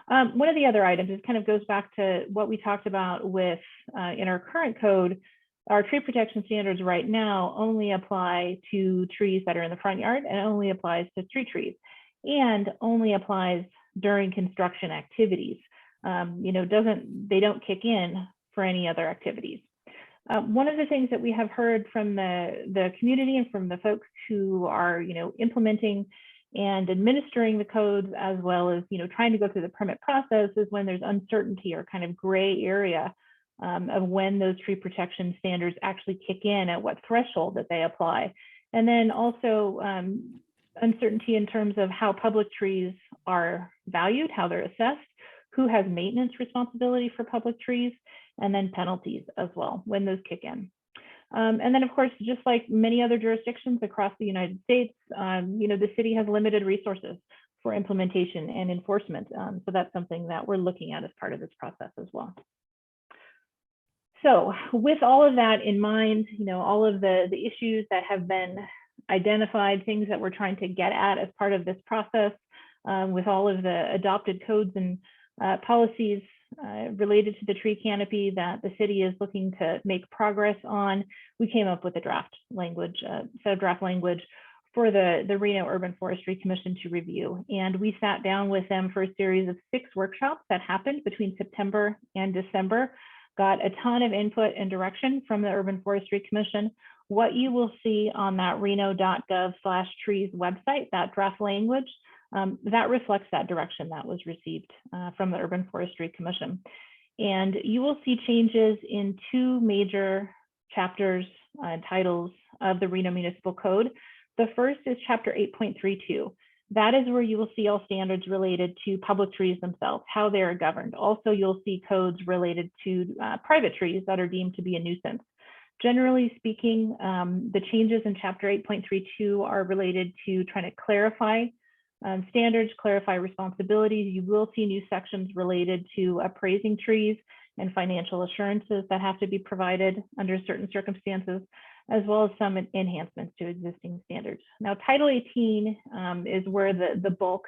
One of the other items, it kind of goes back to what we talked about with in our current code. Our tree protection standards right now only apply to trees that are in the front yard and only applies to street trees and only applies during construction activities. They don't kick in for any other activities. One of the things that we have heard from the community and from the folks who are, implementing and administering the codes, as well as, trying to go through the permit process, is when there's uncertainty or kind of gray area of when those tree protection standards actually kick in, at what threshold that they apply. And then also uncertainty in terms of how public trees are valued, how they're assessed, who has maintenance responsibility for public trees, and then penalties as well when those kick in. And then of course, just like many other jurisdictions across the United States, the city has limited resources for implementation and enforcement. So that's something that we're looking at as part of this process as well. So with all of that in mind, all of the issues that have been identified, things that we're trying to get at as part of this process, with all of the adopted codes and policies related to the tree canopy that the city is looking to make progress on, we came up with a draft language, set of draft language for the Reno Urban Forestry Commission to review. And we sat down with them for a series of 6 workshops that happened between September and December, got a ton of input and direction from the Urban Forestry Commission. What you will see on that reno.gov/trees website, that draft language, that reflects that direction that was received from the Urban Forestry Commission. And you will see changes in 2 major chapters and titles of the Reno Municipal Code. The first is chapter 8.32. That is where you will see all standards related to public trees themselves, how they are governed. Also, you'll see codes related to private trees that are deemed to be a nuisance. Generally speaking, the changes in chapter 8.32 are related to trying to clarify standards, clarify responsibilities. You will see new sections related to appraising trees and financial assurances that have to be provided under certain circumstances, as well as some enhancements to existing standards. Now, Title 18 is where the bulk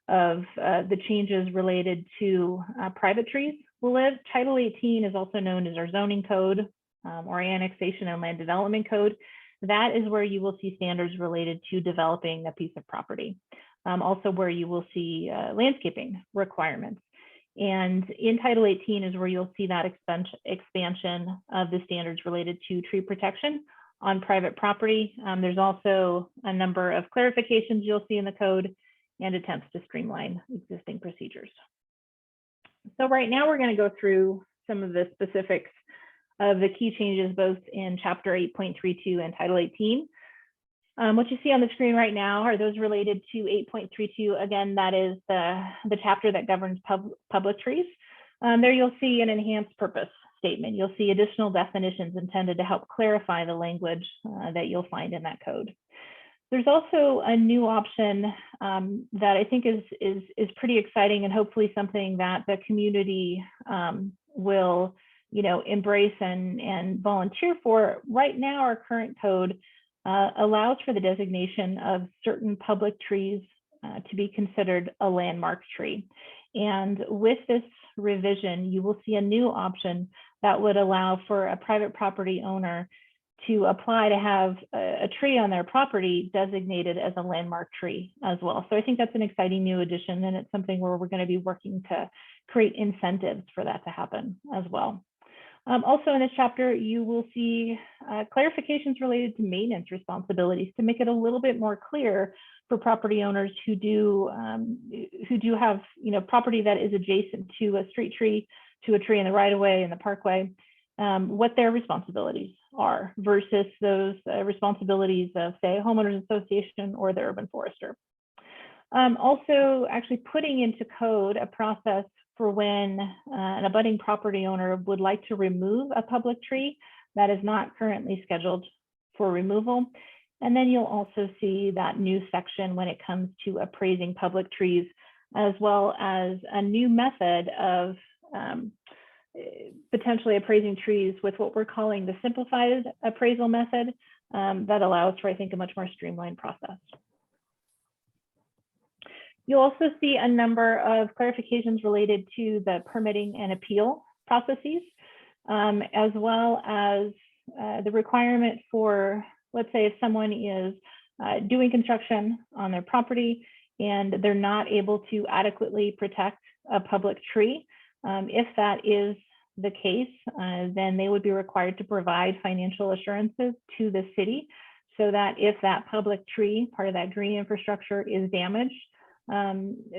of the changes related to private trees will live. Title 18 is also known as our zoning code or annexation and land development code. That is where you will see standards related to developing a piece of property. Also where you will see landscaping requirements. And in Title 18 is where you'll see that expansion of the standards related to tree protection on private property. There's also a number of clarifications you'll see in the code and attempts to streamline existing procedures. So right now we're going to go through some of the specifics of the key changes both in Chapter 8.32 and Title 18. What you see on the screen right now are those related to 8.32. Again, that is the chapter that governs public trees. There you'll see an enhanced purpose statement. You'll see additional definitions intended to help clarify the language that you'll find in that code. There's also a new option that I think is pretty exciting and hopefully something that the community will embrace and volunteer for. Right now, our current code allows for the designation of certain public trees to be considered a landmark tree. And with this revision, you will see a new option that would allow for a private property owner to apply to have a tree on their property designated as a landmark tree as well. So I think that's an exciting new addition, and it's something where we're going to be working to create incentives for that to happen as well. Also in this chapter, you will see clarifications related to maintenance responsibilities to make it a little bit more clear for property owners who do have property that is adjacent to a street tree, to a tree in the right of way, in the parkway, what their responsibilities are versus those responsibilities of, say, a homeowners association or the urban forester. Also actually putting into code a process for when an abutting property owner would like to remove a public tree that is not currently scheduled for removal. And then you'll also see that new section when it comes to appraising public trees, as well as a new method of potentially appraising trees with what we're calling the simplified appraisal method that allows for, I think, a much more streamlined process. You'll also see a number of clarifications related to the permitting and appeal processes, as well as the requirement for, let's say, if someone is doing construction on their property and they're not able to adequately protect a public tree. If that is the case, then they would be required to provide financial assurances to the city so that if that public tree, part of that green infrastructure, is damaged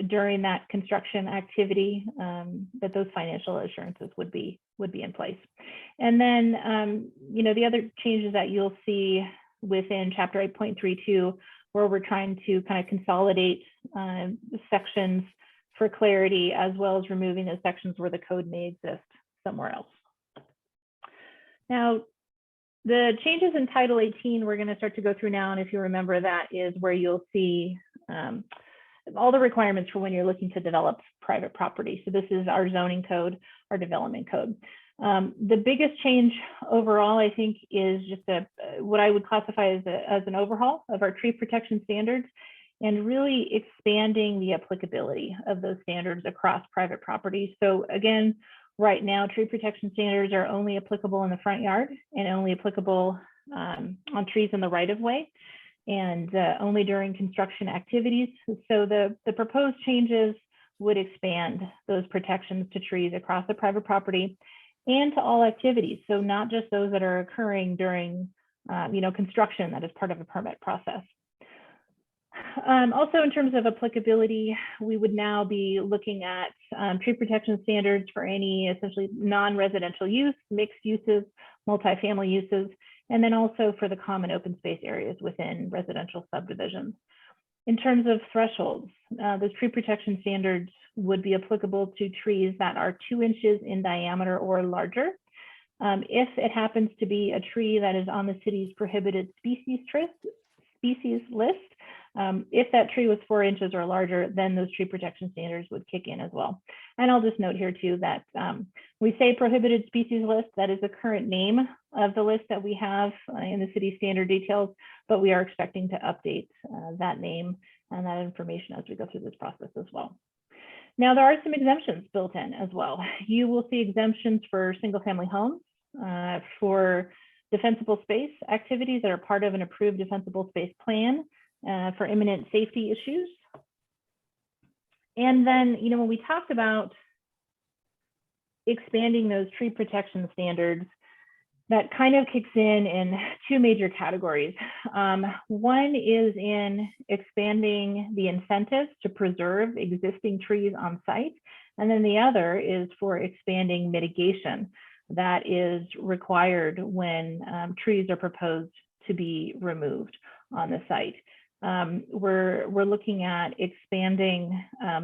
during that construction activity, that those financial assurances would be in place. And then, the other changes that you'll see within Chapter 8.32, where we're trying to kind of consolidate sections for clarity, as well as removing those sections where the code may exist somewhere else. Now, the changes in Title 18, we're going to start to go through now. And if you remember, that is where you'll see all the requirements for when you're looking to develop private property. So this is our zoning code, our development code. The biggest change overall, I think, is just what I would classify as an overhaul of our tree protection standards, and really expanding the applicability of those standards across private property. So again, right now, tree protection standards are only applicable in the front yard and only applicable on trees in the right of way, and only during construction activities. So the proposed changes would expand those protections to trees across the private property and to all activities. So not just those that are occurring during construction that is part of a permit process. Also, in terms of applicability, we would now be looking at tree protection standards for any essentially non-residential use, mixed uses, multifamily uses, and then also for the common open space areas within residential subdivisions. In terms of thresholds, those tree protection standards would be applicable to trees that are 2 inches in diameter or larger. If it happens to be a tree that is on the city's prohibited species list, if that tree was 4 inches or larger, then those tree protection standards would kick in as well. And I'll just note here too that we say prohibited species list, that is the current name of the list that we have in the city standard details, but we are expecting to update that name and that information as we go through this process as well. Now, there are some exemptions built in as well. You will see exemptions for single family homes, for defensible space activities that are part of an approved defensible space plan, for imminent safety issues. And then, when we talked about expanding those tree protection standards that kind of kicks in two major categories. One is in expanding the incentives to preserve existing trees on site. And then the other is for expanding mitigation that is required when trees are proposed to be removed on the site. We're looking at expanding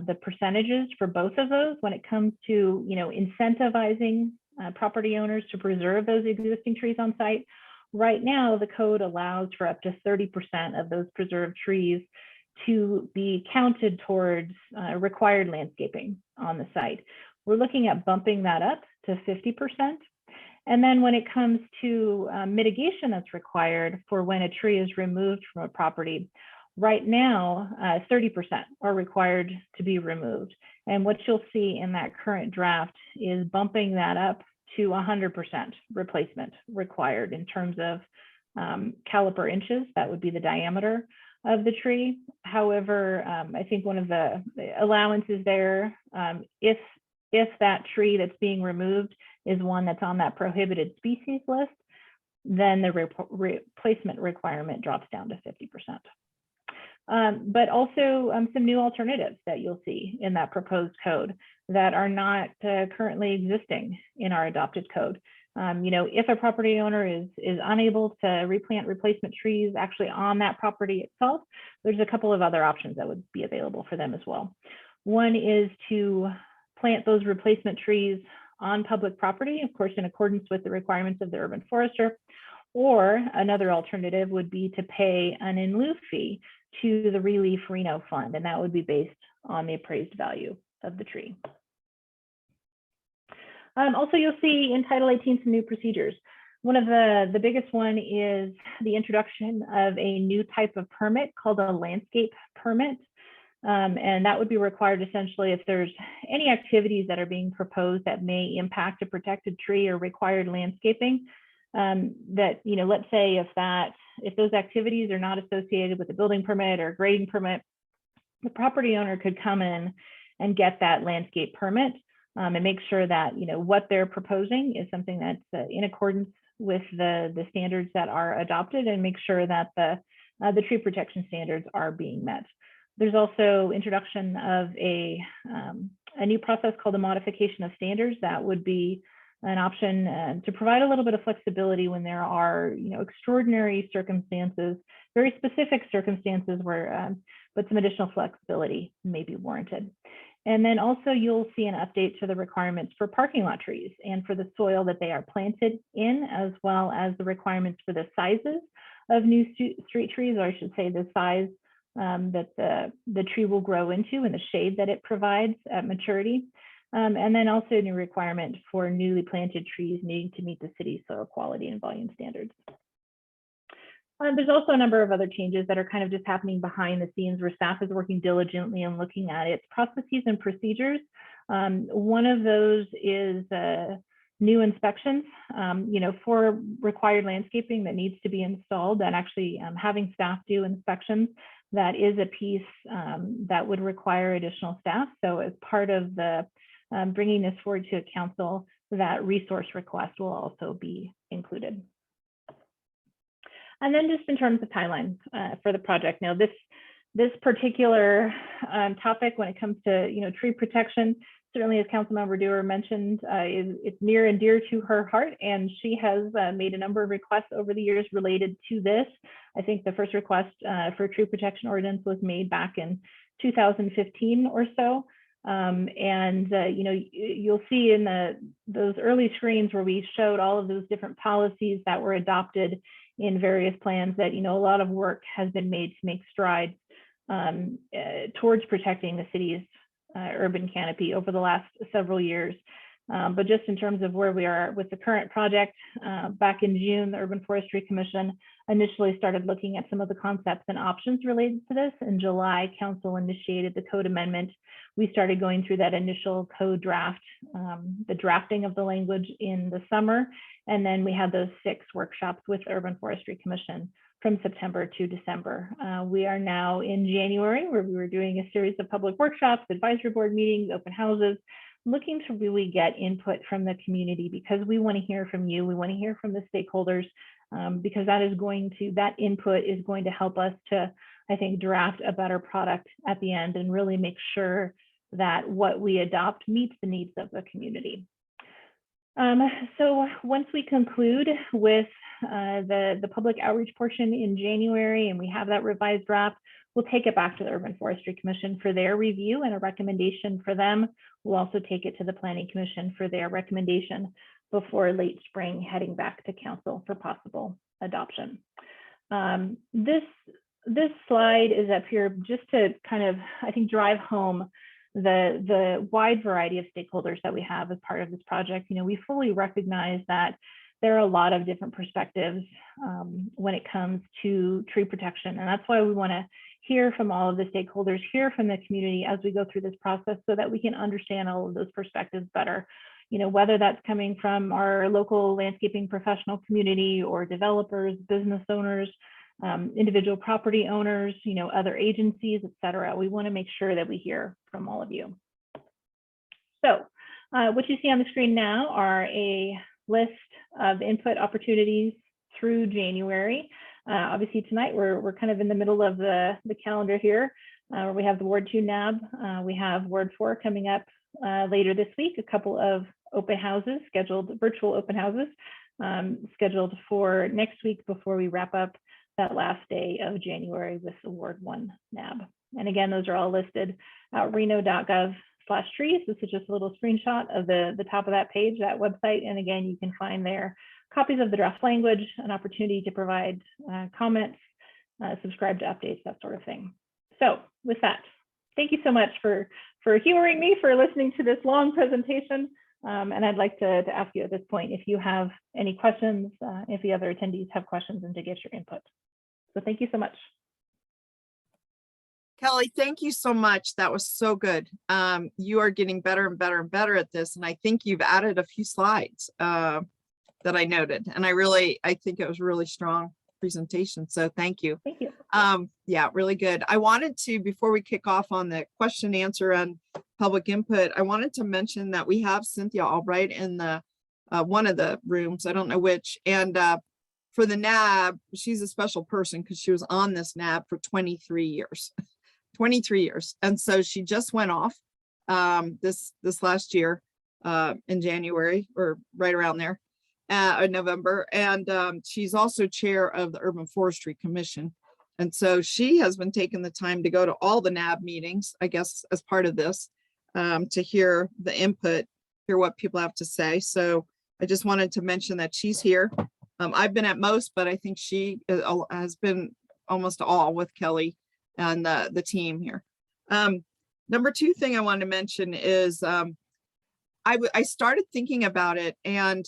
the percentages for both of those when it comes to, incentivizing property owners to preserve those existing trees on site. Right now, the code allows for up to 30% of those preserved trees to be counted towards required landscaping on the site. We're looking at bumping that up to 50%. And then when it comes to mitigation that's required for when a tree is removed from a property, right now, 30% are required to be removed. And what you'll see in that current draft is bumping that up to 100% replacement required in terms of caliper inches. That would be the diameter of the tree. However, I think one of the allowances there, if that tree that's being removed is one that's on that prohibited species list, then the replacement requirement drops down to 50%. But also some new alternatives that you'll see in that proposed code that are not currently existing in our adopted code. If a property owner is unable to replant replacement trees actually on that property itself, there's a couple of other options that would be available for them as well. One is to plant those replacement trees on public property, of course, in accordance with the requirements of the urban forester. Or another alternative would be to pay an in lieu fee to the Relief Reno Fund, and that would be based on the appraised value of the tree. Also, you'll see in Title 18 some new procedures. One of the biggest one is the introduction of a new type of permit called a landscape permit. And that would be required essentially if there's any activities that are being proposed that may impact a protected tree or required landscaping. That, let's say if those activities are not associated with a building permit or a grading permit, the property owner could come in and get that landscape permit and make sure that, what they're proposing is something that's in accordance with the standards that are adopted, and make sure that the tree protection standards are being met. There's also introduction of a new process called a modification of standards that would be an option to provide a little bit of flexibility when there are, extraordinary circumstances, very specific circumstances where, but some additional flexibility may be warranted. And then also you'll see an update to the requirements for parking lot trees and for the soil that they are planted in, as well as the requirements for the sizes of new street trees, or I should say the size that the tree will grow into and the shade that it provides at maturity. And then also a new requirement for newly planted trees needing to meet the city's soil quality and volume standards. There's also a number of other changes that are kind of just happening behind the scenes where staff is working diligently and looking at its processes and procedures. One of those is new inspections, for required landscaping that needs to be installed, and actually having staff do inspections. That is a piece that would require additional staff. So as part of the bringing this forward to council, that resource request will also be included. And then just in terms of timeline for the project, now this particular topic, when it comes to tree protection, certainly as Councilmember Dewar mentioned, it's near and dear to her heart, and she has made a number of requests over the years related to this. I think the first request for tree protection ordinance was made back in 2015 or so. You'll see in those early screens where we showed all of those different policies that were adopted in various plans that, a lot of work has been made to make strides towards protecting the city's urban canopy over the last several years. But just in terms of where we are with the current project, back in June, the Urban Forestry Commission initially started looking at some of the concepts and options related to this. In July, council initiated the code amendment. We started going through that initial code draft, the drafting of the language in the summer. And then we had those 6 workshops with the Urban Forestry Commission from September to December. We are now in January, where we were doing a series of public workshops, advisory board meetings, open houses. looking to really get input from the community, because we want to hear from you. We want to hear from the stakeholders, because that input is going to help us to, I think, draft a better product at the end and really make sure that what we adopt meets the needs of the community. So once we conclude with the public outreach portion in January and we have that revised draft, we'll take it back to the Urban Forestry Commission for their review and a recommendation for them. We'll also take it to the Planning Commission for their recommendation before late spring, heading back to council for possible adoption. This slide is up here just to kind of, I think, drive home the wide variety of stakeholders that we have as part of this project. You know, we fully recognize that there are a lot of different perspectives when it comes to tree protection. And that's why we want to hear from all of the stakeholders, hear from the community as we go through this process so that we can understand all of those perspectives better. You know, whether that's coming from our local landscaping professional community or developers, business owners, individual property owners, you know, other agencies, et cetera. We want to make sure that we hear from all of you. So what you see on the screen now are a list of input opportunities through January. Obviously tonight we're kind of in the middle of the calendar here. We have the Ward 2 NAB. We have Ward 4 coming up later this week, a couple of open houses scheduled, virtual open houses scheduled for next week before we wrap up that last day of January with the Ward 1 NAB. And again, those are all listed at reno.gov/trees. This is just a little screenshot of the top of that page, that website. And again, you can find there copies of the draft language, an opportunity to provide comments, subscribe to updates, that sort of thing. So with that, thank you so much for humoring me, for listening to this long presentation. And I'd like to ask you at this point if you have any questions, if the other attendees have questions, and to get your input. So thank you so much. Kelly, thank you so much. That was so good. You are getting better and better and better at this. And I think you've added a few slides that I noted. And I think it was a really strong presentation. So thank you. Thank you. Yeah, really good. I wanted to, before we kick off on the question answer and public input, I wanted to mention that we have Cynthia Albright in the one of the rooms, I don't know which, and for the NAB, she's a special person because she was on this NAB for 23 years. 23 years. And so she just went off this last year in January, or right around there, in November. And she's also chair of the Urban Forestry Commission. And so she has been taking the time to go to all the NAB meetings, I guess, as part of this, to hear the input, hear what people have to say. So I just wanted to mention that she's here. I've been at most, but I think she has been almost all with Kelly and the team here. Number two thing I wanted to mention is I started thinking about it, and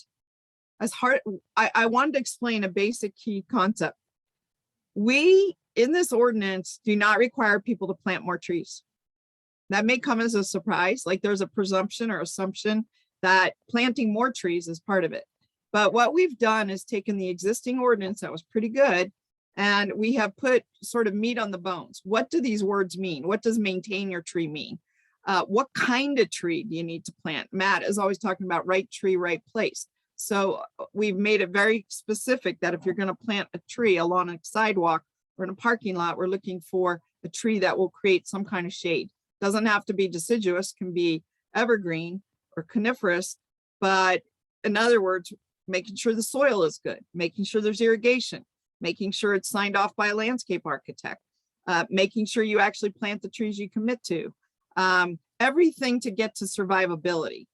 I wanted to explain a basic key concept. We, in this ordinance, do not require people to plant more trees. That may come as a surprise, like there's a presumption or assumption that planting more trees is part of it. But what we've done is taken the existing ordinance that was pretty good, and we have put sort of meat on the bones. What do these words mean? What does maintain your tree mean? What kind of tree do you need to plant? Matt is always talking about right tree, right place. So we've made it very specific that if you're going to plant a tree along a sidewalk or in a parking lot, we're looking for a tree that will create some kind of shade. Doesn't have to be deciduous, can be evergreen or coniferous, but in other words, making sure the soil is good, making sure there's irrigation, making sure it's signed off by a landscape architect, making sure you actually plant the trees you commit to, everything to get to survivability.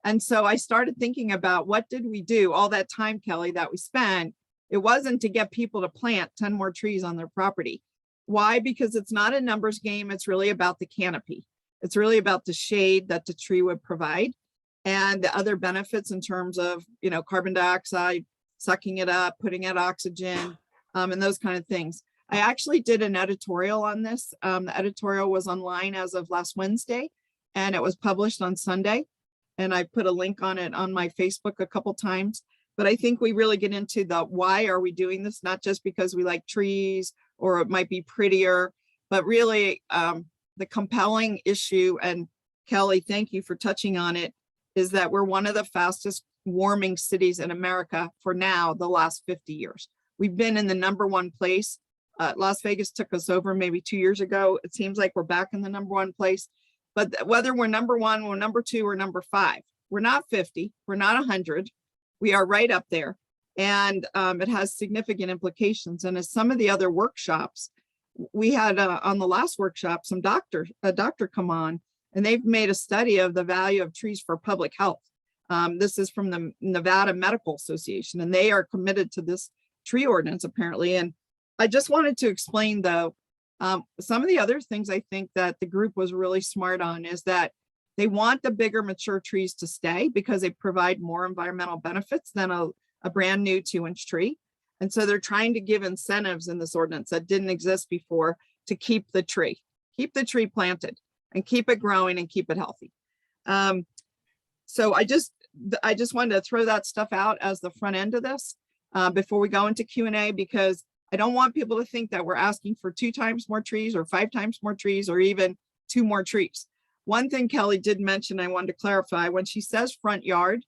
And so I started thinking about what did we do all that time, Kelly, that we spent. It wasn't to get people to plant 10 more trees on their property. Why? Because it's not a numbers game. It's really about the canopy. It's really about the shade that the tree would provide and the other benefits in terms of, you know, carbon dioxide, sucking it up, putting out oxygen, and those kind of things. I actually did an editorial on this. The editorial was online as of last Wednesday, and it was published on Sunday. And I put a link on it on my Facebook a couple times. But I think we really get into the why are we doing this, not just because we like trees or it might be prettier, but really the compelling issue and Kelly, thank you for touching on it, is that we're one of the fastest warming cities in America for now, the last 50 years. We've been in the #1 place. Las Vegas took us over maybe 2 years ago. It seems like we're back in the #1 place. But whether we're #1, we're #2, or #5, we're not 50, we're not 100. We are right up there. And it has significant implications. And as some of the other workshops, we had on the last workshop, a doctor come on, and they've made a study of the value of trees for public health. This is from the Nevada Medical Association, and they are committed to this tree ordinance apparently. And I just wanted to explain though, some of the other things I think that the group was really smart on is that they want the bigger mature trees to stay because they provide more environmental benefits than a brand new 2-inch tree. And so they're trying to give incentives in this ordinance that didn't exist before to keep the tree planted and keep it growing and keep it healthy. So I just wanted to throw that stuff out as the front end of this before we go into Q&A, because I don't want people to think that we're asking for 2 times more trees or 5 times more trees or even 2 more trees. One thing Kelly did mention, I wanted to clarify, when she says front yard,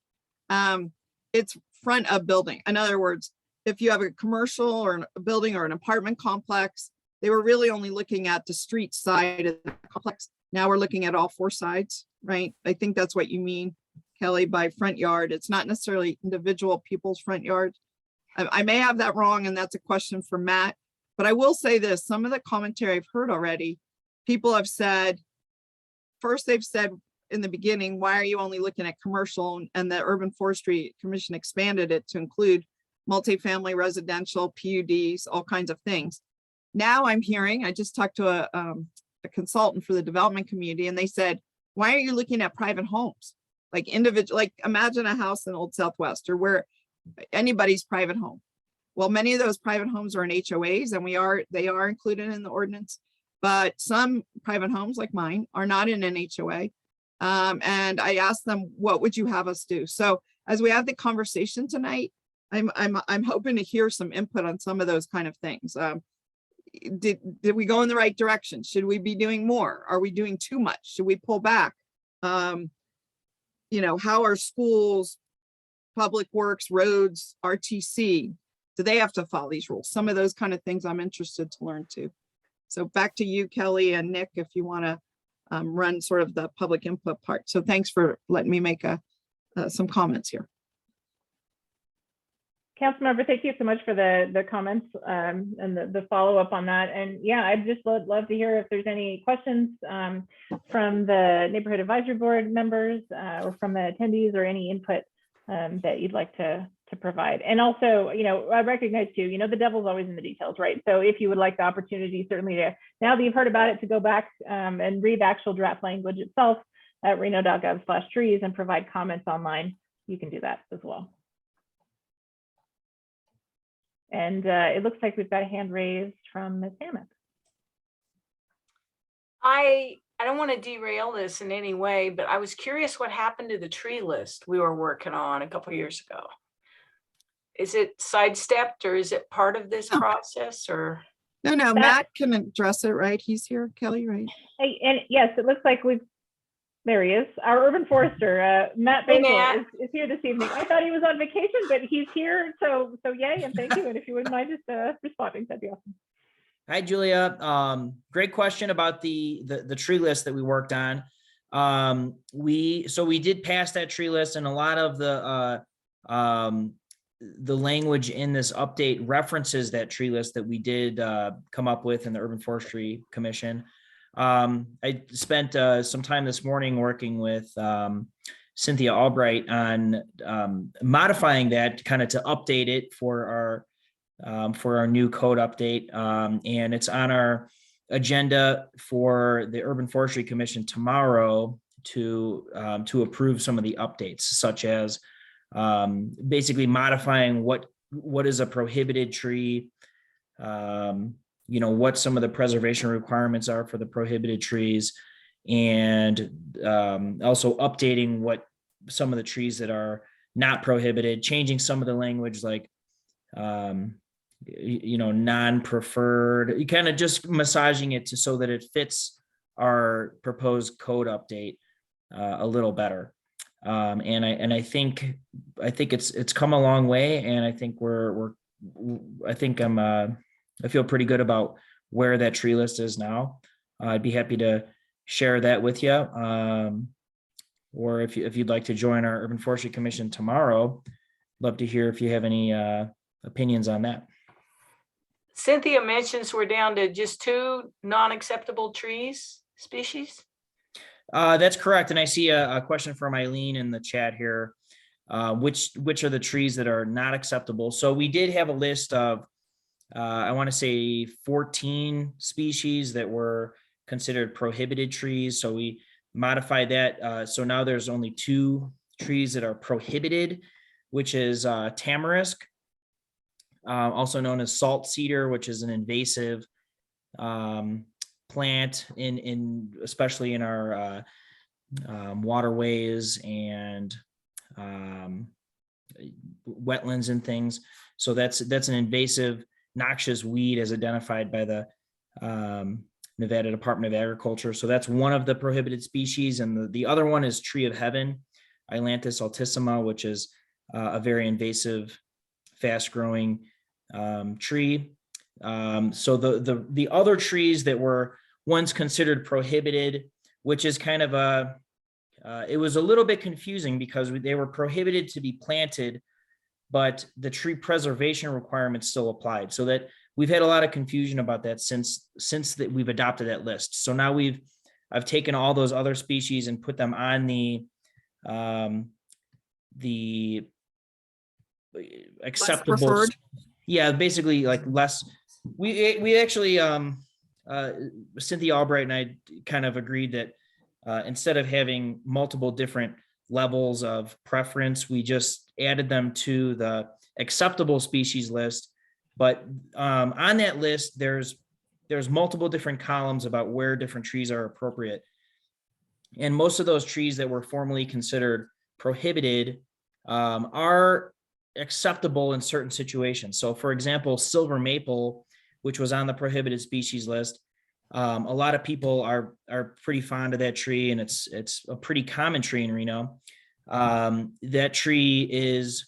it's front of building. In other words, if you have a commercial or a building or an apartment complex, they were really only looking at the street side of the complex. Now we're looking at all 4 sides, right? I think that's what you mean, Kelly, by front yard. It's not necessarily individual people's front yard. I may have that wrong, and that's a question for Matt, but I will say this, some of the commentary I've heard already, people have said, first they've said in the beginning, why are you only looking at commercial? And the Urban Forestry Commission expanded it to include multifamily, residential, PUDs, all kinds of things. Now I'm hearing, I just talked to a consultant for the development community, and they said, why are you looking at private homes? Like individual, like imagine a house in Old Southwest or where anybody's private home. Well, many of those private homes are in HOAs, and they are included in the ordinance, but some private homes like mine are not in an HOA. And I asked them, what would you have us do? So as we have the conversation tonight, I'm hoping to hear some input on some of those kind of things. Did we go in the right direction? Should we be doing more? Are we doing too much? Should we pull back? You know, how are schools, public works, roads, RTC, do they have to follow these rules? Some of those kind of things I'm interested to learn too. So back to you, Kelly and Nick, if you want to run sort of the public input part. So thanks for letting me make some comments here. Councilmember, thank you so much for the comments and the follow-up on that. And yeah, I'd just love to hear if there's any questions from the Neighborhood Advisory Board members or from the attendees, or any input that you'd like to provide. And also, you know, I recognize too, you know, the devil's always in the details, right? So if you would like the opportunity, certainly to, now that you've heard about it, to go back and read the actual draft language itself at reno.gov/trees and provide comments online, you can do that as well. And it looks like we've got a hand raised from Ms. Hammond. I don't want to derail this in any way, but I was curious what happened to the tree list we were working on a couple of years ago. Is it sidestepped, or is it part of this process, or? No, Matt can address it, right? He's here, Kelly, right? Hey, and yes, it looks like there he is, our urban forester, Matt Hey, Basil Matt. is here this evening. I thought he was on vacation, but he's here, so yay, and thank you. And if you wouldn't mind just responding, that'd be awesome. Hi, Julia. Great question about the tree list that we worked on. We did pass that tree list, and a lot of the language in this update references that tree list that we did come up with in the Urban Forestry Commission. I spent some time this morning working with Cynthia Albright on modifying that kind of to update it for our new code update. And it's on our agenda for the Urban Forestry Commission tomorrow to approve some of the updates, such as basically modifying what is a prohibited tree, you know, what some of the preservation requirements are for the prohibited trees, and also updating what some of the trees that are not prohibited, changing some of the language, like you know, non-preferred, you kind of just massaging it so that it fits our proposed code update. a little better. And I think it's come a long way, and I think I feel pretty good about where that tree list is now. I'd be happy to share that with you. Or if you'd like to join our Urban Forestry Commission tomorrow, love to hear if you have any opinions on that. Cynthia mentions we're down to just 2 non-acceptable trees species. That's correct. And I see a question from Eileen in the chat here. Which are the trees that are not acceptable? So we did have a list of, I want to say 14 species that were considered prohibited trees. So we modified that. So now there's only 2 trees that are prohibited, which is tamarisk, also known as salt cedar, which is an invasive plant especially in our waterways and wetlands and things. So that's an invasive noxious weed as identified by the Nevada Department of Agriculture. So that's one of the prohibited species. And the other one is tree of heaven, Ailanthus altissima, which is a very invasive, fast growing tree. So the other trees that were once considered prohibited, which is kind of it was a little bit confusing because they were prohibited to be planted, but the tree preservation requirements still applied. So that we've had a lot of confusion about that since that we've adopted that list. So now I've taken all those other species and put them on the acceptable. preferred. Yeah, basically like less. We actually Cynthia Albright and I kind of agreed that instead of having multiple different levels of preference, we just added them to the acceptable species list. But on that list, there's multiple different columns about where different trees are appropriate. And most of those trees that were formerly considered prohibited are acceptable in certain situations. So for example, silver maple, which was on the prohibited species list, a lot of people are pretty fond of that tree, and it's a pretty common tree in Reno. That tree is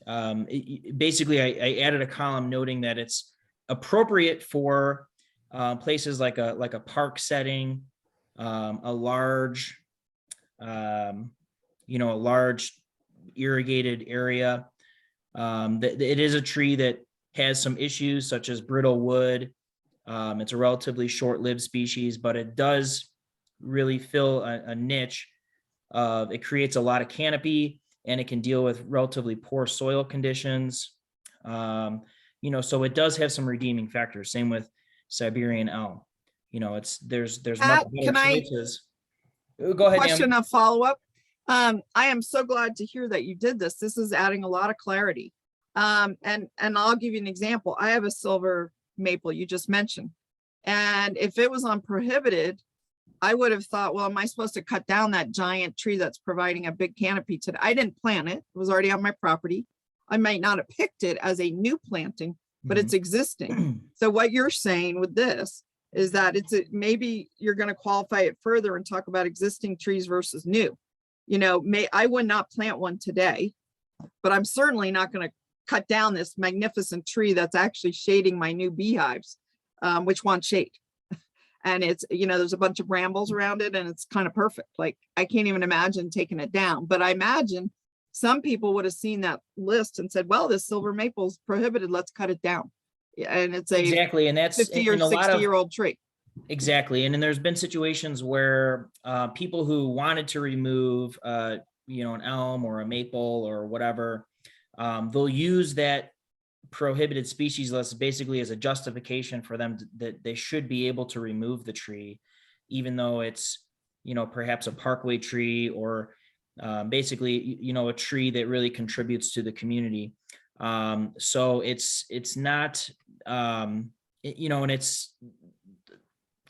basically I added a column noting that it's appropriate for places like a park setting, a large irrigated area. It is a tree that has some issues such as brittle wood. It's a relatively short-lived species, but it does really fill a niche. It creates a lot of canopy, and it can deal with relatively poor soil conditions. So it does have some redeeming factors. Same with Siberian elm. There's much better choices. Go ahead, Question Naomi. of follow-up. I am so glad to hear that you did this. This is adding a lot of clarity. And I'll give you an example. I have a silver maple you just mentioned. And if it was on prohibited, I would have thought, well, am I supposed to cut down that giant tree that's providing a big canopy today? I didn't plant it. It was already on my property. I might not have picked it as a new planting, but it's existing. So what you're saying with this is that maybe you're going to qualify it further and talk about existing trees versus new. I would not plant one today, but I'm certainly not going to cut down this magnificent tree that's actually shading my new beehives, which want shade. And it's, there's a bunch of brambles around it, and it's kind of perfect. Like, I can't even imagine taking it down, but I imagine some people would have seen that list and said, well, this silver maple is prohibited, let's cut it down. And it's a Exactly, and that's 50 or in a lot of 60-year-old tree. Exactly. And then there's been situations where people who wanted to remove, an elm or a maple or whatever, they'll use that prohibited species list basically as a justification for them that they should be able to remove the tree, even though it's, perhaps a parkway tree or basically, a tree that really contributes to the community. So it's not, and it's,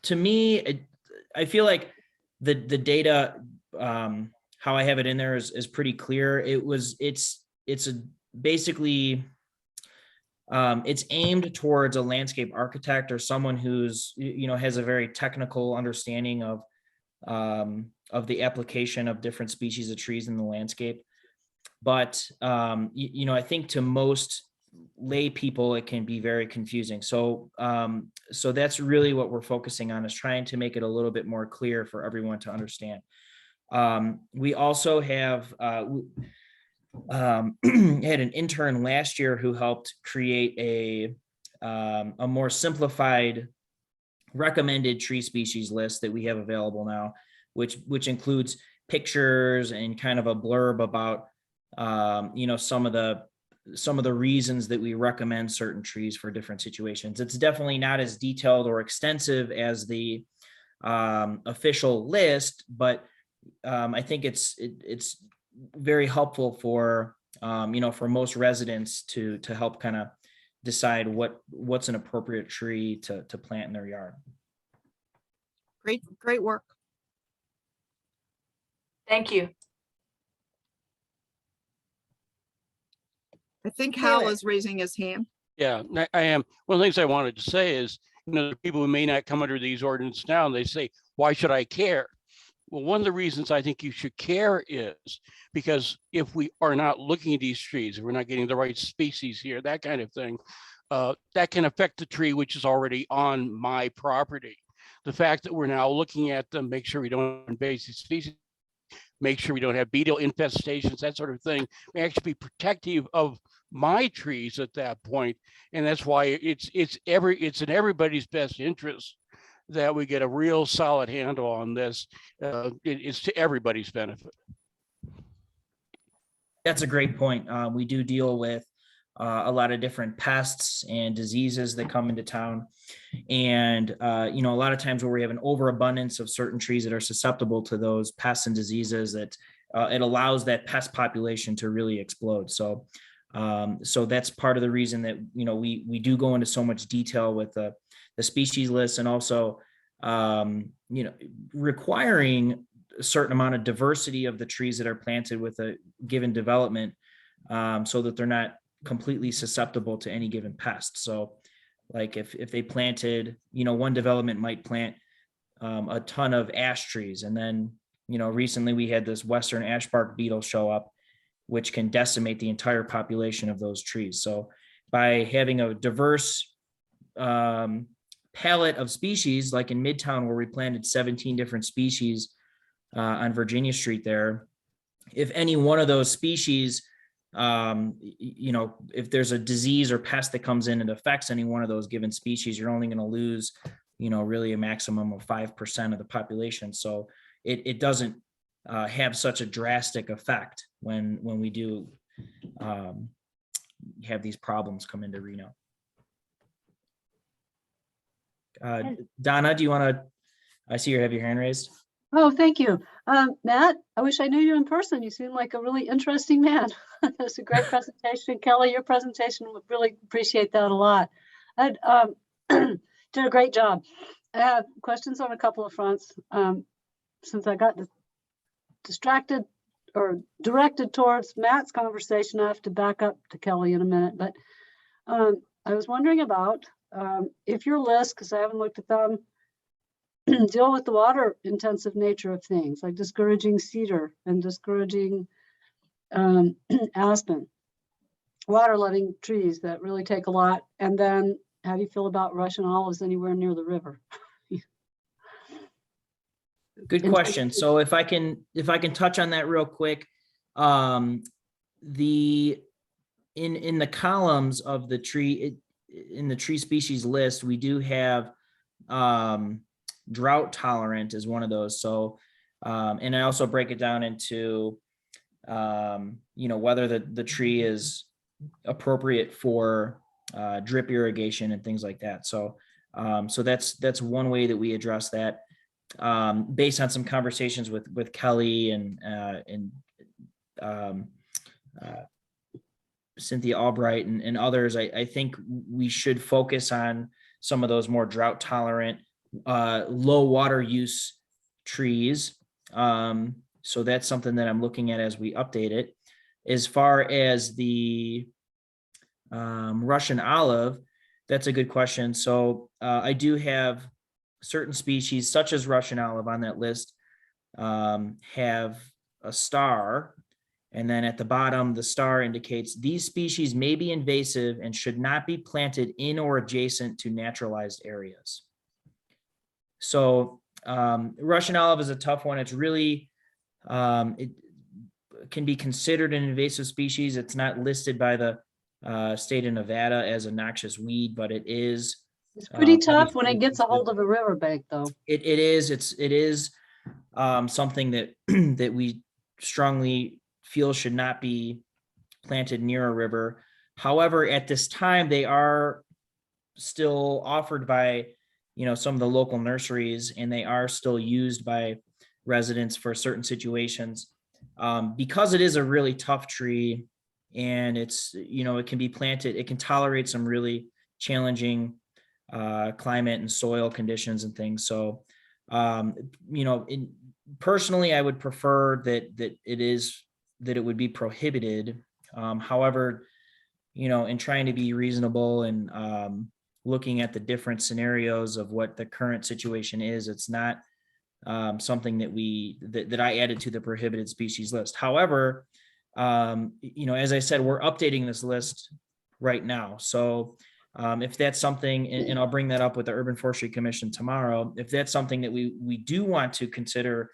to me, I feel like the data, how I have it in there is pretty clear. It's basically aimed towards a landscape architect or someone who's, has a very technical understanding of, the application of different species of trees in the landscape. But, I think to most lay people, it can be very confusing. So, so that's really what we're focusing on, is trying to make it a little bit more clear for everyone to understand. We also have, had an intern last year who helped create a more simplified recommended tree species list that we have available now, which includes pictures and kind of a blurb about some of the reasons that we recommend certain trees for different situations. It's definitely not as detailed or extensive as the official list, but I think it's very helpful for for most residents to help kind of decide what's an appropriate tree to plant in their yard. Great work. Thank you. I think Hal Taylor. is raising his hand. Yeah, I am. One of the things I wanted to say is, the people who may not come under these ordinances now, and they say, why should I care? Well, one of the reasons I think you should care is because if we are not looking at these trees, if we're not getting the right species here, that kind of thing, that can affect the tree which is already on my property. The fact that we're now looking at them, make sure we don't have invasive species, make sure we don't have beetle infestations, that sort of thing, may actually be protective of my trees at that point. And that's why it's in everybody's best interest that we get a real solid handle on this. It's to everybody's benefit. That's a great point. We do deal with a lot of different pests and diseases that come into town. And, a lot of times where we have an overabundance of certain trees that are susceptible to those pests and diseases, that it allows that pest population to really explode. So that's part of the reason that, we do go into so much detail with the species list, and also, requiring a certain amount of diversity of the trees that are planted with a given development, so that they're not completely susceptible to any given pest. So like if they planted, one development might plant a ton of ash trees, and then, recently we had this western ash bark beetle show up, which can decimate the entire population of those trees. So by having a diverse palette of species, like in Midtown where we planted 17 different species on Virginia Street there, if any one of those species, if there's a disease or pest that comes in and affects any one of those given species, you're only going to lose, really a maximum of 5% of the population. So it doesn't have such a drastic effect when we do have these problems come into Reno. Donna, do you want to, I see you have your hand raised. Oh, thank you. Matt, I wish I knew you in person. You seem like a really interesting man. That's a great presentation. Kelly, your presentation, would really appreciate that a lot. I did a great job. I have questions on a couple of fronts. Since I got distracted or directed towards Matt's conversation, I have to back up to Kelly in a minute. But I was wondering about if your list, because I haven't looked at them, deal with the water intensive nature of things, like discouraging cedar and discouraging aspen, water loving trees that really take a lot. And then how do you feel about Russian olives anywhere near the river? Good question. So if I can touch on that real quick, in the columns of the tree, in the tree species list, we do have drought tolerant is one of those. So, and I also break it down into, whether the tree is appropriate for drip irrigation and things like that. So, so that's one way that we address that, based on some conversations with Kelly and Cynthia Albright and others. I think we should focus on some of those more drought tolerant, low water use trees. So that's something that I'm looking at as we update it. As far as the Russian olive, that's a good question. So I do have certain species such as Russian olive on that list. have a star. And then at the bottom, the star indicates these species may be invasive and should not be planted in or adjacent to naturalized areas. So Russian olive is a tough one. It's really, it can be considered an invasive species. It's not listed by the state of Nevada as a noxious weed, but it is. It's pretty tough when obviously it gets a hold considered- of a riverbank, though. It is something that that we strongly feel should not be planted near a river. However, at this time, they are still offered by, some of the local nurseries, and they are still used by residents for certain situations. Because it is a really tough tree, and it's, it can be planted, it can tolerate some really challenging climate and soil conditions and things. So, personally, I would prefer that it would be prohibited. However, in trying to be reasonable and looking at the different scenarios of what the current situation is, it's not something that I added to the prohibited species list. However, as I said, we're updating this list right now. So if that's something, and I'll bring that up with the Urban Forestry Commission tomorrow, if that's something that we do want to consider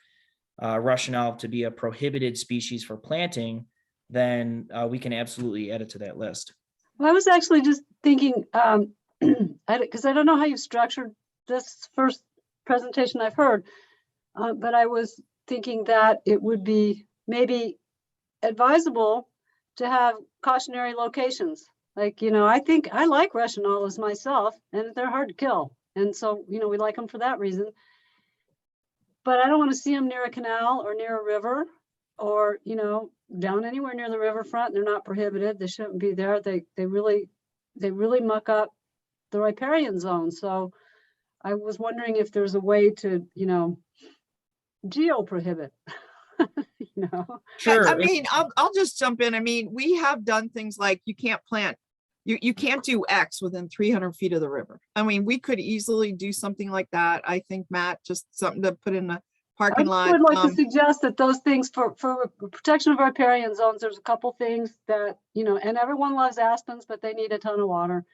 Russian olive to be a prohibited species for planting, then we can absolutely add it to that list. Well, I was actually just thinking, because I don't know how you structured this first presentation I've heard, but I was thinking that it would be maybe advisable to have cautionary locations. Like, I think I like Russian olives myself, and they're hard to kill. And so, we like them for that reason. But I don't want to see them near a canal or near a river or, down anywhere near the riverfront. They're not prohibited. They shouldn't be there. They really muck up the riparian zone. So I was wondering if there's a way to, geo prohibit. Sure. I mean, I'll just jump in. I mean, we have done things like you can't plant, you can't do X within 300 feet of the river. I mean, we could easily do something like that. I think, Matt, just something to put in the parking lot. I would like to suggest that those things for protection of riparian zones, there's a couple things that, and everyone loves aspens, but they need a ton of water.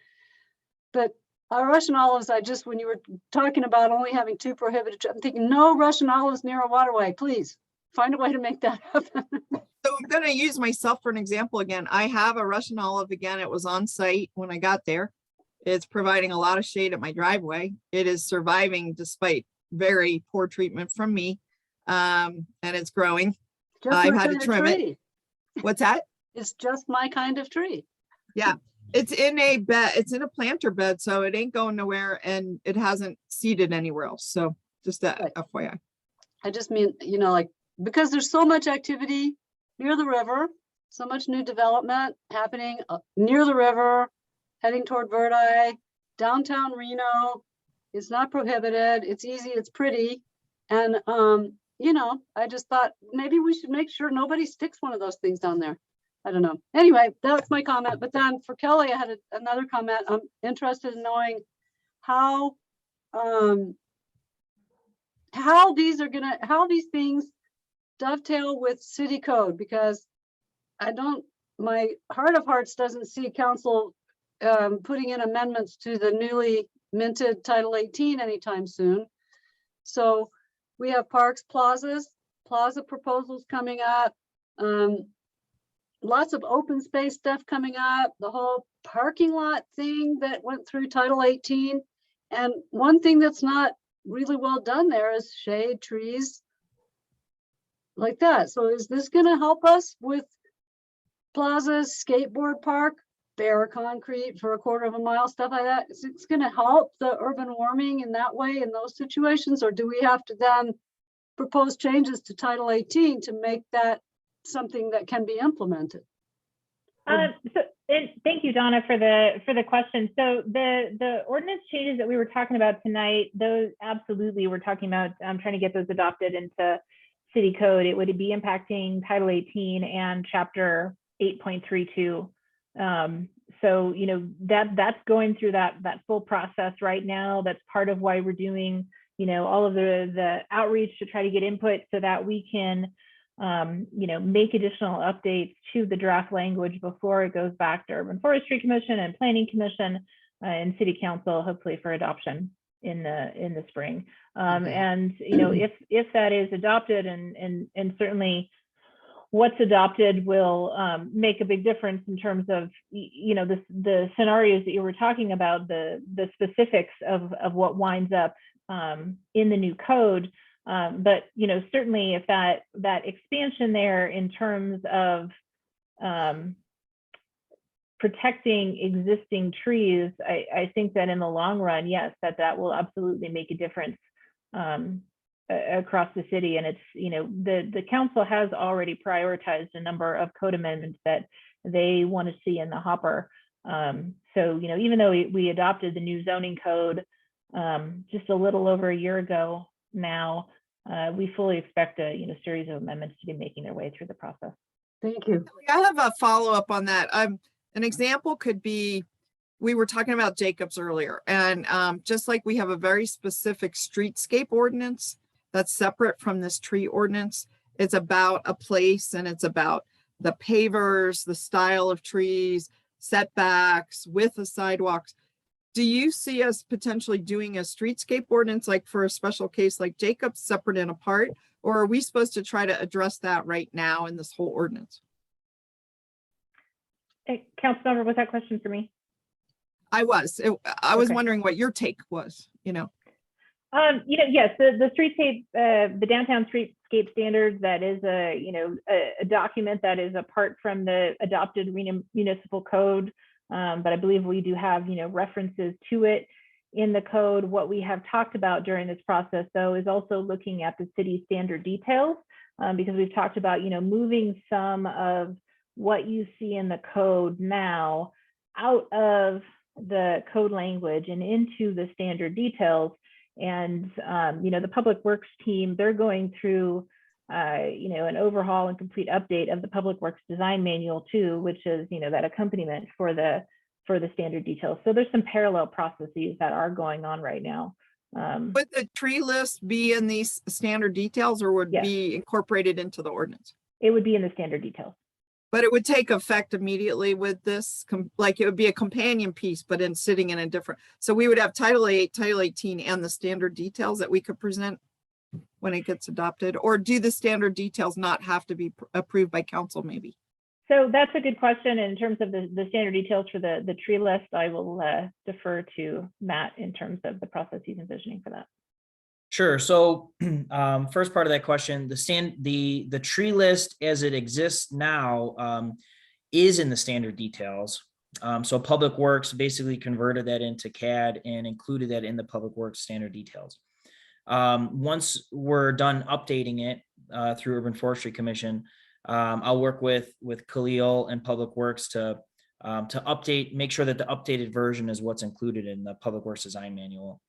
But our Russian olives, when you were talking about only having 2 prohibited, I'm thinking no Russian olives near a waterway, please. Find a way to make that happen. So I'm going to use myself for an example again. I have a Russian olive again. It was on site when I got there. It's providing a lot of shade at my driveway. It is surviving despite very poor treatment from me. And it's growing. I've had to trim it. What's that? It's just my kind of tree. Yeah. It's in a bed. It's in a planter bed. So it ain't going nowhere, and it hasn't seeded anywhere else. So just that FYI. I just mean, because there's so much activity near the river, so much new development happening near the river, heading toward Verdi, downtown Reno. It's not prohibited. It's easy. It's pretty. And, I just thought maybe we should make sure nobody sticks one of those things down there. I don't know. Anyway, that's my comment. But then for Kelly, I had another comment. I'm interested in knowing how these things dovetail with city code, because my heart of hearts doesn't see council putting in amendments to the newly minted Title 18 anytime soon. So we have parks, plaza proposals coming up, lots of open space stuff coming up, the whole parking lot thing that went through Title 18. And one thing that's not really well done there is shade trees like that. So is this going to help us with plazas, skateboard park, bare concrete for 1/4 mile, stuff like that? Is it's going to help the urban warming in that way, in those situations? Or do we have to then propose changes to Title 18 to make that something that can be implemented? And thank you, Donna, for the question. So the ordinance changes that we were talking about tonight, those absolutely we're talking about trying to get those adopted into city code. It would be impacting Title 18 and Chapter 8.32. So that's going through that full process right now. That's part of why we're doing all of the outreach to try to get input so that we can, make additional updates to the draft language before it goes back to Urban Forestry Commission and Planning Commission and City Council, hopefully for adoption in the spring. And if that is adopted, and certainly what's adopted will make a big difference in terms of the scenarios that you were talking about, the specifics of what winds up in the new code. But certainly if that expansion there in terms of protecting existing trees, I think that in the long run, yes, that will absolutely make a difference across the city. And it's, the council has already prioritized a number of code amendments that they want to see in the hopper. So, even though we adopted the new zoning code just a little over a year ago now, we fully expect a series of amendments to be making their way through the process. Thank you. I have a follow-up on that. An example could be, we were talking about Jacobs earlier, and just like we have a very specific streetscape ordinance that's separate from this tree ordinance, it's about a place and it's about the pavers, the style of trees, setbacks, width of sidewalks. Do you see us potentially doing a streetscape ordinance like for a special case like Jacobs, separate and apart? Or are we supposed to try to address that right now in this whole ordinance? Hey, Councilmember, was that question for me? I was Okay. wondering what your take was, Yes, the streetscape, the downtown streetscape standards, that is a document that is apart from the adopted municipal code. But I believe we do have, references to it in the code. What we have talked about during this process, though, is also looking at the city standard details, because we've talked about, moving some of what you see in the code now out of the code language and into the standard details. And, the Public Works team, they're going through, an overhaul and complete update of the Public Works design manual too, which is, that accompaniment for the standard details. So there's some parallel processes that are going on right now. would the tree list be in these standard details or would Yes. be incorporated into the ordinance? It would be in the standard details. But it would take effect immediately with this, like it would be a companion piece, but sitting in a different, so we would have Title 8, Title 18 and the standard details that we could present when it gets adopted, or do the standard details not have to be approved by council maybe? So that's a good question. In terms of the standard details for the tree list, I will defer to Matt in terms of the process he's envisioning for that. Sure. So first part of that question, the tree list as it exists now is in the standard details. So Public Works basically converted that into CAD and included that in the Public Works standard details. Once we're done updating it through Urban Forestry Commission, I'll work with Khalil and Public Works to update, make sure that the updated version is what's included in the Public Works design manual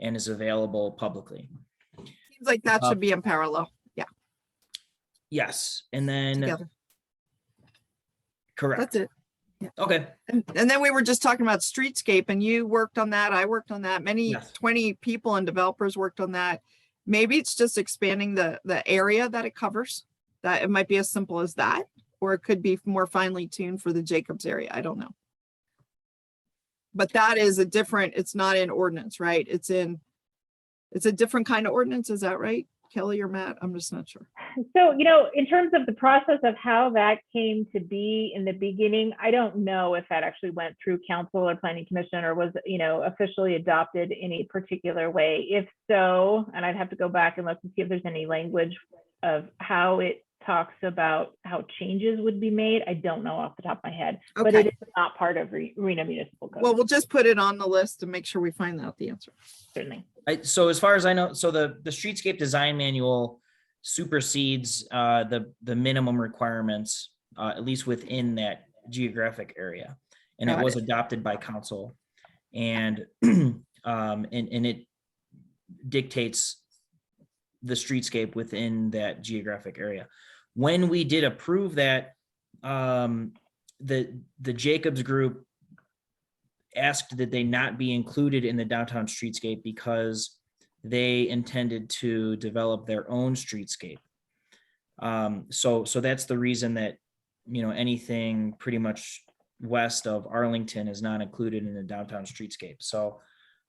and is available publicly. Seems like that should be in parallel. Yeah, Yes, and then together. correct. That's it. Okay. And then we were just talking about streetscape and you worked on that. I worked on that. Many Yes. 20 people and developers worked on that. Maybe it's just expanding the area that it covers. That it might be as simple as that, or it could be more finely tuned for the Jacobs area. I don't know. But that is a different, it's not in ordinance, right? It's a different kind of ordinance. Is that right, Kelly or Matt? I'm just not sure. So, in terms of the process of how that came to be in the beginning, I don't know if that actually went through council or planning commission or was, officially adopted in a particular way. If so, and I'd have to go back and look to see if there's any language of how it talks about how changes would be made. I don't know off the top of my head, but Okay. it is not part of Reno Municipal Code. Well, we'll just put it on the list and make sure we find out the answer. Certainly. So as far as I know, so the streetscape design manual supersedes the minimum requirements, at least within that geographic area. And it Got was adopted by council and it dictates the streetscape within that geographic area. When we did approve that, the Jacobs group asked that they not be included in the downtown streetscape because they intended to develop their own streetscape. So that's the reason that, anything pretty much west of Arlington is not included in the downtown streetscape. So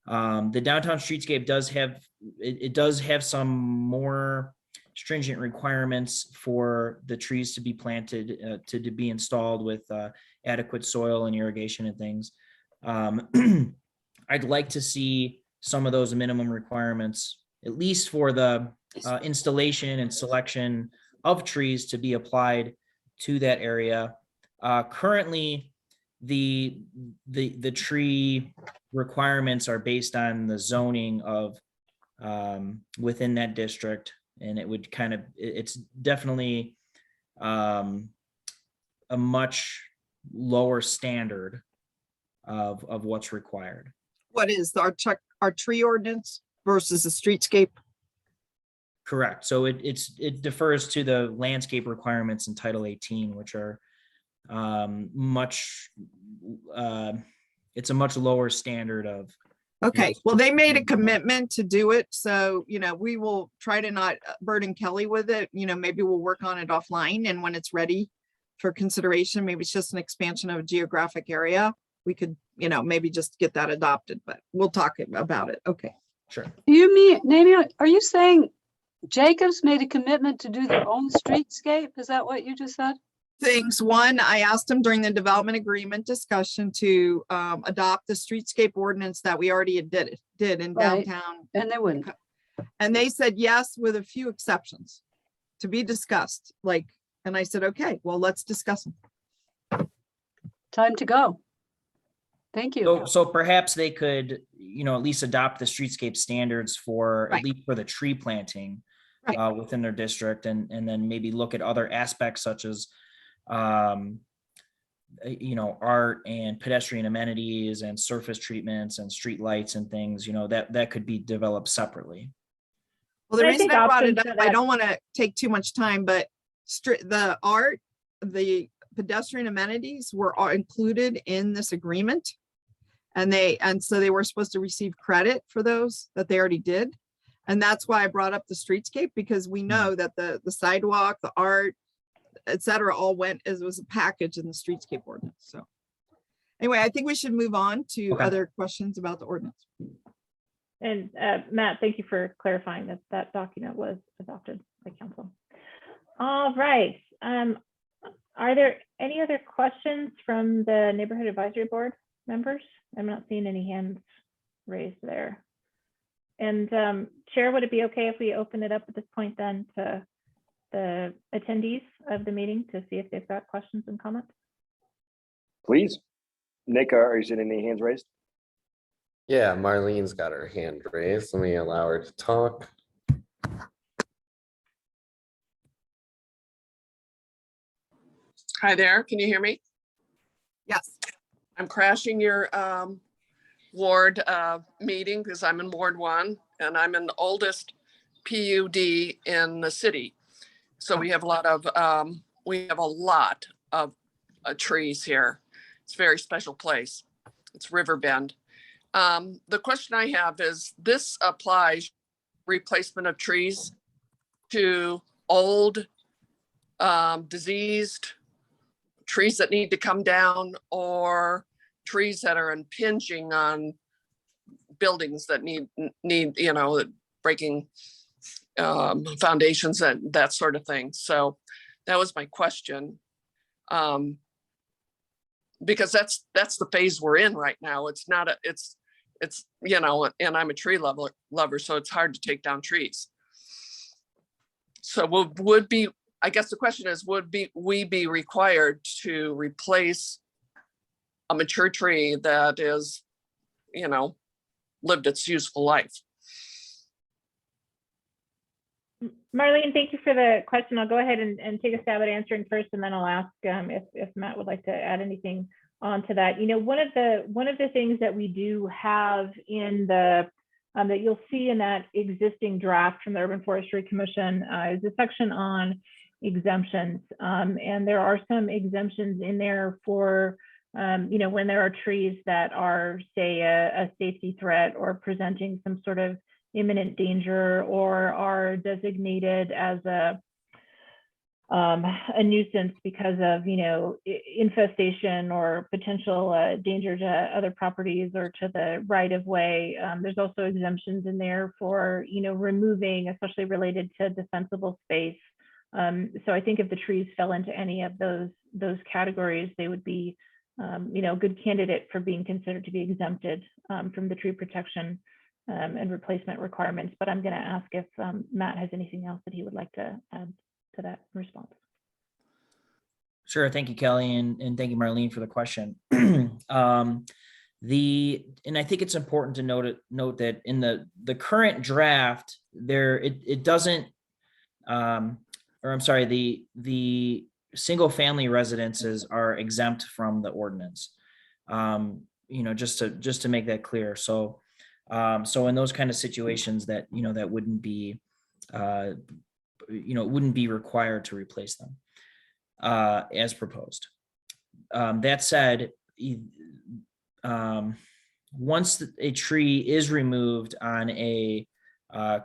the downtown streetscape does have, it does have some more stringent requirements for the trees to be planted, to be installed with adequate soil and irrigation and things. I'd like to see some of those minimum requirements, at least for the installation and selection of trees, to be applied to that area. Currently, the tree requirements are based on the zoning of within that district, and it would kind of, it's definitely a much lower standard of what's required. What is our tree ordinance versus the streetscape? Correct. So it defers to the landscape requirements in Title 18, which are it's a much lower standard of. Okay, well, they made a commitment to do it. So, we will try to not burden Kelly with it. Maybe we'll work on it offline, and when it's ready for consideration, maybe it's just an expansion of a geographic area. We could, maybe just get that adopted, but we'll talk about it. Okay. Sure. You mean, Naomi, are you saying Jacobs made a commitment to do their own streetscape? Is that what you just said? Things. One, I asked them during the development agreement discussion to adopt the streetscape ordinance that we already did in Right. downtown. And they wouldn't. And they said yes, with a few exceptions to be discussed. And I said, okay, well, let's discuss them. Time to go. Thank you. So perhaps they could, at least adopt the streetscape standards for, Right. at least for the tree planting Right. within their district, and then maybe look at other aspects such as, art and pedestrian amenities and surface treatments and street lights and things, that could be developed separately. Well, the I reason think I brought it options up, for I that- don't want to take too much time, but the art, the pedestrian amenities were all included in this agreement. And so they were supposed to receive credit for those that they already did. And that's why I brought up the streetscape, because we know that the sidewalk, the art, et cetera, all went as was a package in the streetscape ordinance. So anyway, I think we should move on to Okay. other questions about the ordinance. And Matt, thank you for clarifying that that document was adopted by council. All right. Are there any other questions from the Neighborhood Advisory Board members? I'm not seeing any hands raised there. And Chair, would it be okay if we open it up at this point then to the attendees of the meeting to see if they've got questions and comments? Please. Nick, are you seeing any hands raised? Yeah, Marlene's got her hand raised. Let me allow her to talk. Hi there, can you hear me? Yes. I'm crashing your ward meeting because I'm in Ward 1 and I'm in the oldest PUD in the city. So we have a lot of trees here. It's a very special place. It's Riverbend. The question I have is, this applies replacement of trees to old, diseased trees that need to come down, or trees that are impinging on buildings that need breaking foundations and that sort of thing. So that was my question. Because that's the phase we're in right now. It's not and I'm a tree lover, so it's hard to take down trees. So I guess the question is, would we be required to replace a mature tree that is, lived its useful life? Marlene, thank you for the question. I'll go ahead and take a stab at answering first, and then I'll ask if Matt would like to add anything onto that. One of the things that we do have in the that you'll see in that existing draft from the Urban Forestry Commission is a section on exemptions, and there are some exemptions in there for when there are trees that are, say, a safety threat or presenting some sort of imminent danger or are designated as a nuisance because of, you know, infestation or potential danger to other properties or to the right of way. There's also exemptions in there for, you know, removing, especially related to defensible space. So I think if the trees fell into any of those categories, they would be, you know, a good candidate for being considered to be exempted from the tree protection and replacement requirements. But I'm going to ask if Matt has anything else that he would like to add to that response. Sure. Thank you, Kelly. And thank you, Marlene, for the question. And I think it's important to note that in the current draft it doesn't, or I'm sorry, the single family residences are exempt from the ordinance. You know, just to make that clear. So in those kind of situations that, you know, that wouldn't be, you know, it wouldn't be required to replace them as proposed. That said, once a tree is removed on a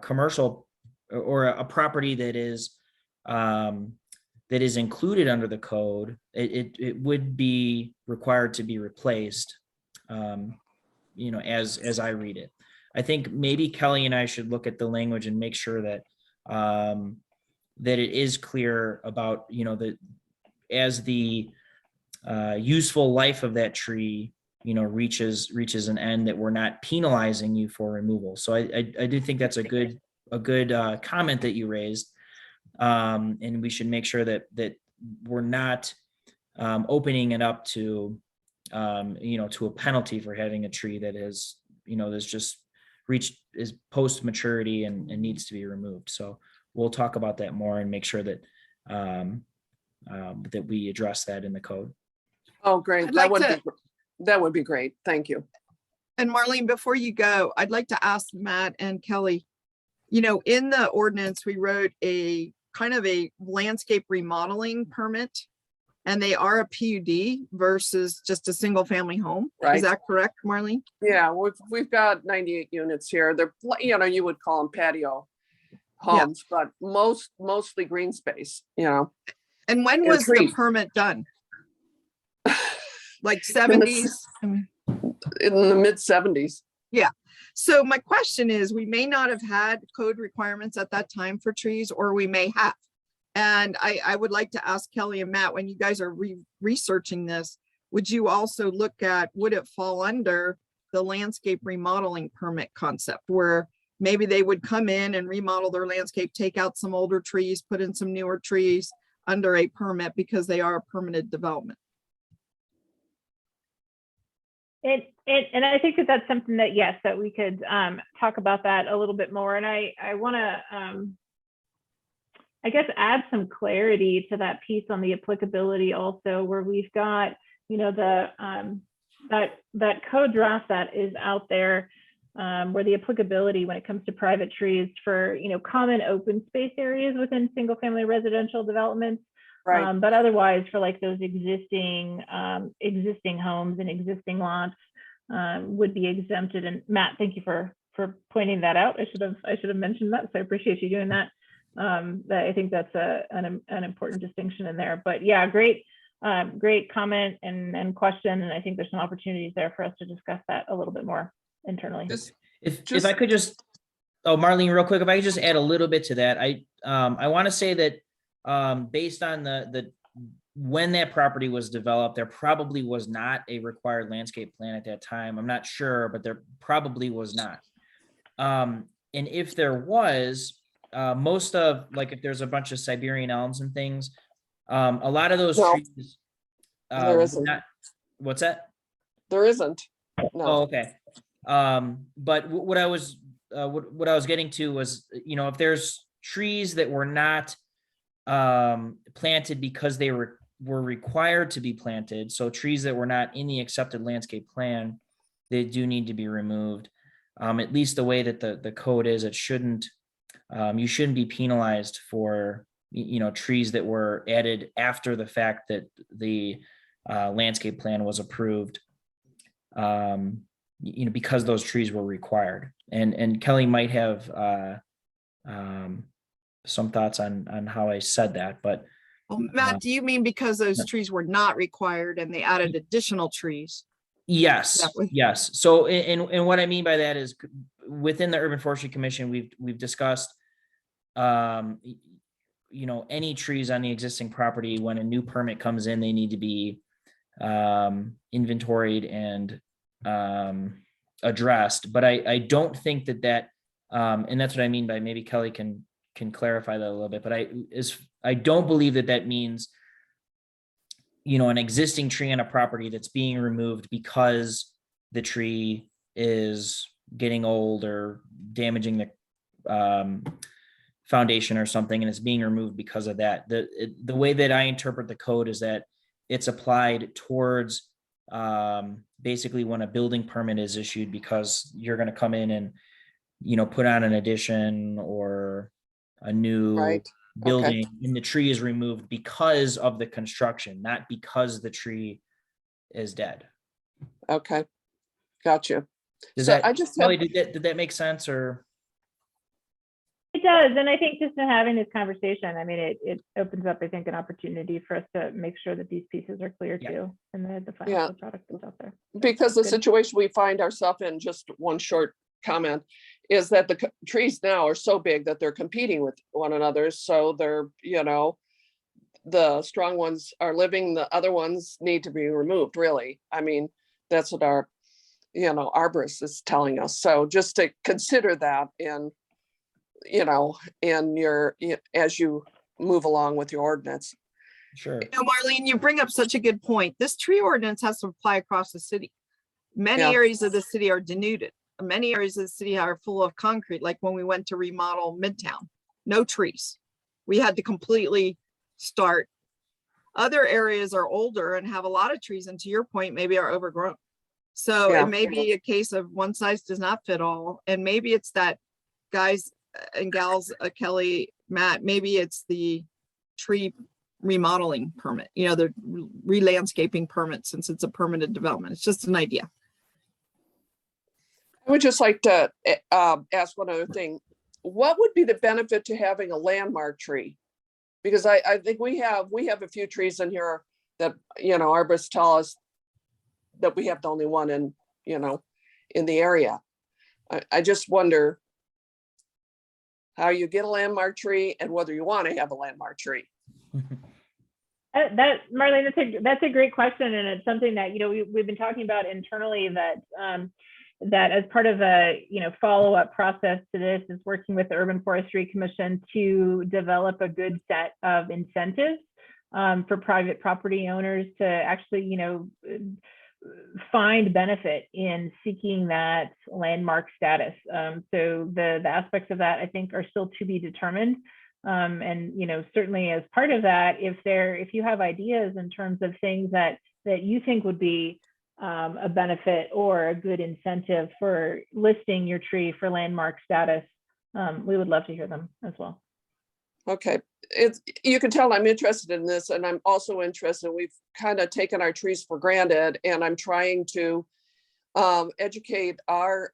commercial or a property that is included under the code, it would be required to be replaced, you know, as I read it. I think maybe Kelly and I should look at the language and make sure that that it is clear about, you know, that as the useful life of that tree, you know, reaches an end, that we're not penalizing you for removal. So I do think that's a good comment that you raised, and we should make sure that we're not opening it up to, you know, to a penalty for having a tree that is, you know, that's just reached is post maturity and needs to be removed. So we'll talk about that more and make sure that that we address that in the code. Oh, great. That would be great. Thank you. And Marlene, before you go, I'd like to ask Matt and Kelly, you know, in the ordinance, we wrote a kind of a landscape remodeling permit, and they are a PUD versus just a single family home. Right. Is that correct, Marlene? Yeah, we've got 98 units here. They're, you know, you would call them patio homes, but mostly green space, you know. And when And was the trees. permit done? Like 70s? In the mid 70s. Yeah. So my question is, we may not have had code requirements at that time for trees, or we may have. And I would like to ask Kelly and Matt, when you guys are researching this, would you also look at, would it fall under the landscape remodeling permit concept, where maybe they would come in and remodel their landscape, take out some older trees, put in some newer trees under a permit because they are a permitted development? And I think that that's something that, yes, that we could talk about that a little bit more. And I want to, I guess, add some clarity to that piece on the applicability also, where we've got, you know, the that code draft that is out there, where the applicability when it comes to private trees for, you know, common open space areas within single family residential developments. Right. But otherwise, for like those existing homes and existing lots, would be exempted. And Matt, thank you for pointing that out. I should have mentioned that, so I appreciate you doing that. I think that's an important distinction in there. But yeah, great comment and question, and I think there's some opportunities there for us to discuss that a little bit more internally. If I could just, Marlene, real quick, if I could just add a little bit to that, I want to say that based on the when that property was developed, there probably was not a required landscape plan at that time. I'm not sure, but there probably was not. And if there was, most of, like, if there's a bunch of Siberian elms and things, a lot of those trees. There isn't. What's that? There isn't. No. Oh, okay. But what I was getting to was, you know, if there's trees that were not planted because they were required to be planted, so trees that were not in the accepted landscape plan, they do need to be removed. At least the way that the code is, it shouldn't, you shouldn't be penalized for, you know, trees that were added after the fact that the landscape plan was approved. You because those trees were required. And Kelly might have some thoughts on how I said that, but Well, Matt, do you mean because those no. trees were not required and they added additional trees? Yes, That was- yes. So, and what I mean by that is within the Urban Forestry Commission, we've discussed, any trees on the existing property, when a new permit comes in, they need to be inventoried and addressed. But I don't think that, and that's what I mean by, maybe Kelly can clarify that a little bit, but I don't believe that means, an existing tree on a property that's being removed because the tree is getting old or damaging the foundation or something, and it's being removed because of that. The way that I interpret the code is that it's applied towards basically when a building permit is issued, because you're going to come in and, put on an addition or a new Right. building, and the tree is removed because of the construction, not because the tree is dead. Okay, gotcha. Does So that, I just Kelly, have, did that make sense, or? It does, and I think just in having this conversation, I mean, it opens up, I think, an opportunity for us to make sure that these pieces are clear Yeah. too, and the Yeah. final product that's out there. because the Good. situation we find ourselves in, just one short comment, is that the trees now are so big that they're competing with one another. So they're, the strong ones are living, the other ones need to be removed, really. I mean, that's what our, arborist is telling us. So just to consider that in, in your, as you move along with your ordinance. Sure. Marlene, you bring up such a good point. This tree ordinance has to apply across the city. Many Yeah. areas of the city are denuded. Many areas of the city are full of concrete, like when we went to remodel Midtown, no trees. We had to completely start. Other areas are older and have a lot of trees, and to your point, maybe are overgrown. So Yeah. it may be a case of one size does not fit all. And maybe it's that guys and gals, Kelly, Matt, maybe it's the tree remodeling permit, the re-landscaping permit, since it's a permitted development. It's just an idea. I would just like to ask one other thing. What would be the benefit to having a landmark tree? Because I think we have a few trees in here that, arborists tell us that we have the only one in the area. I just wonder how you get a landmark tree and whether you want to have a landmark tree. That Marlene, that's a great question, and it's something that we've been talking about internally. That as part of a follow-up process to this is working with the Urban Forestry Commission to develop a good set of incentives for private property owners to actually find benefit in seeking that landmark status. So the aspects of that, I think, are still to be determined. And certainly as part of that, if you have ideas in terms of things that you think would be a benefit or a good incentive for listing your tree for landmark status, we would love to hear them as well. Okay, you can tell I'm interested in this, and I'm also interested. We've kind of taken our trees for granted, and I'm trying to educate our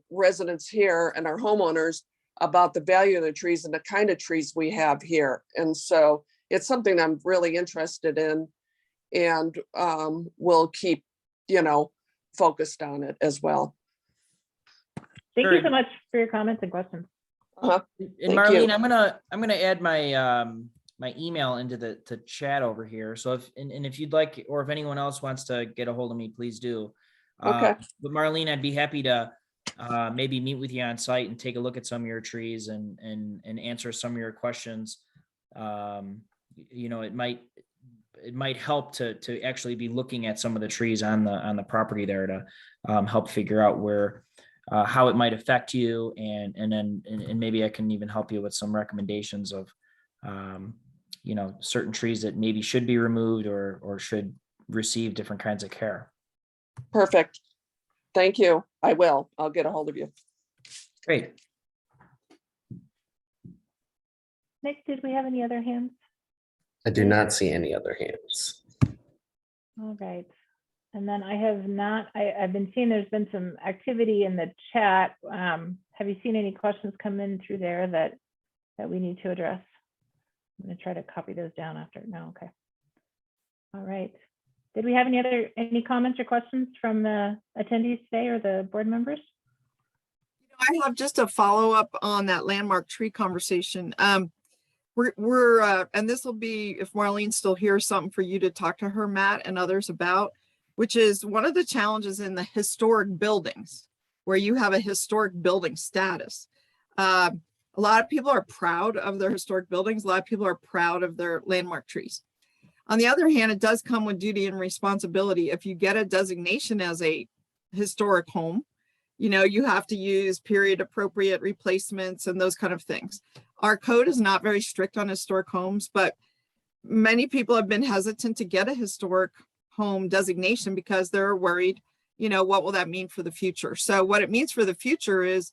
residents here and our homeowners about the value of the trees and the kind of trees we have here. And so it's something I'm really interested in, and we'll keep, focused on it as well. Thank Sure. you so much for your comments and questions. And Thank Marlene, you. I'm gonna add my my email into the chat over here. So if you'd like, or if anyone else wants to get a hold of me, please do. Okay. But Marlene, I'd be happy to maybe meet with you on site and take a look at some of your trees and answer some of your questions. It might help to actually be looking at some of the trees on the property there to help figure out where how it might affect you, and then maybe I can even help you with some recommendations of certain trees that maybe should be removed or should receive different kinds of care. Perfect. Thank you. I'll get a hold of you. Great. Nick, did we have any other hands? I do not see any other hands. All right. And then I have not, I've been seeing there's been some activity in the chat. Have you seen any questions come in through there that we need to address? I'm going to try to copy those down after. No, okay. All right. Did we have any comments or questions from the attendees today or the board members? I have just a follow up on that landmark tree conversation. And this will be, if Marlene's still here, something for you to talk to her, Matt, and others about, which is one of the challenges in the historic buildings where you have a historic building status. A lot of people are proud of their historic buildings. A lot of people are proud of their landmark trees. On the other hand, it does come with duty and responsibility. If you get a designation as a historic home, you know, you have to use period appropriate replacements and those kind of things. Our code is not very strict on historic homes, but many people have been hesitant to get a historic home designation because they're worried, you know, what will that mean for the future? So what it means for the future is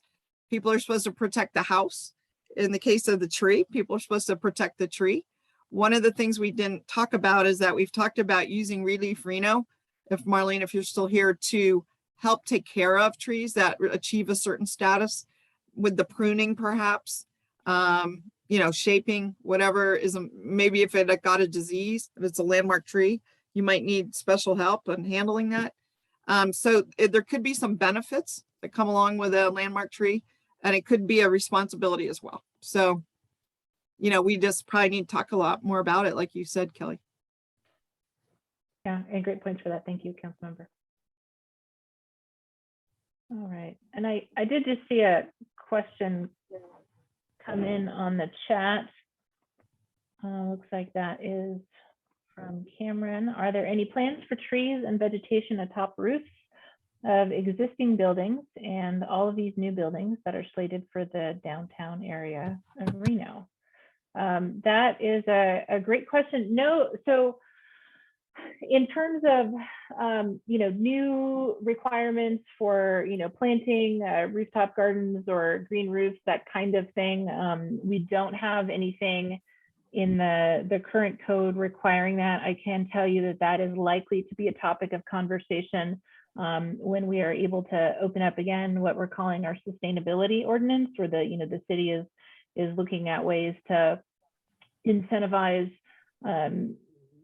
people are supposed to protect the house. In the case of the tree, people are supposed to protect the tree. One of the things we didn't talk about is that we've talked about using Relief Reno, if Marlene, if you're still here, to help take care of trees that achieve a certain status with the pruning, perhaps, you know, shaping, whatever is, maybe if it got a disease, if it's a landmark tree, you might need special help in handling that. So there could be some benefits that come along with a landmark tree, and it could be a responsibility as well. So, you know, we just probably need to talk a lot more about it, like you said, Kelly. Yeah, and great points for that. Thank you, Councilmember. All right, and I did just see a question come in on the chat. Looks like that is from Cameron. Are there any plans for trees and vegetation atop roofs of existing buildings and all of these new buildings that are slated for the downtown area of Reno? That is a great question. No, so in terms of you know, new requirements for, you know, planting rooftop gardens or green roofs, that kind of thing, we don't have anything in the current code requiring that. I can tell you that that is likely to be a topic of conversation when we are able to open up again what we're calling our sustainability ordinance, where the, you know, the city is looking at ways to incentivize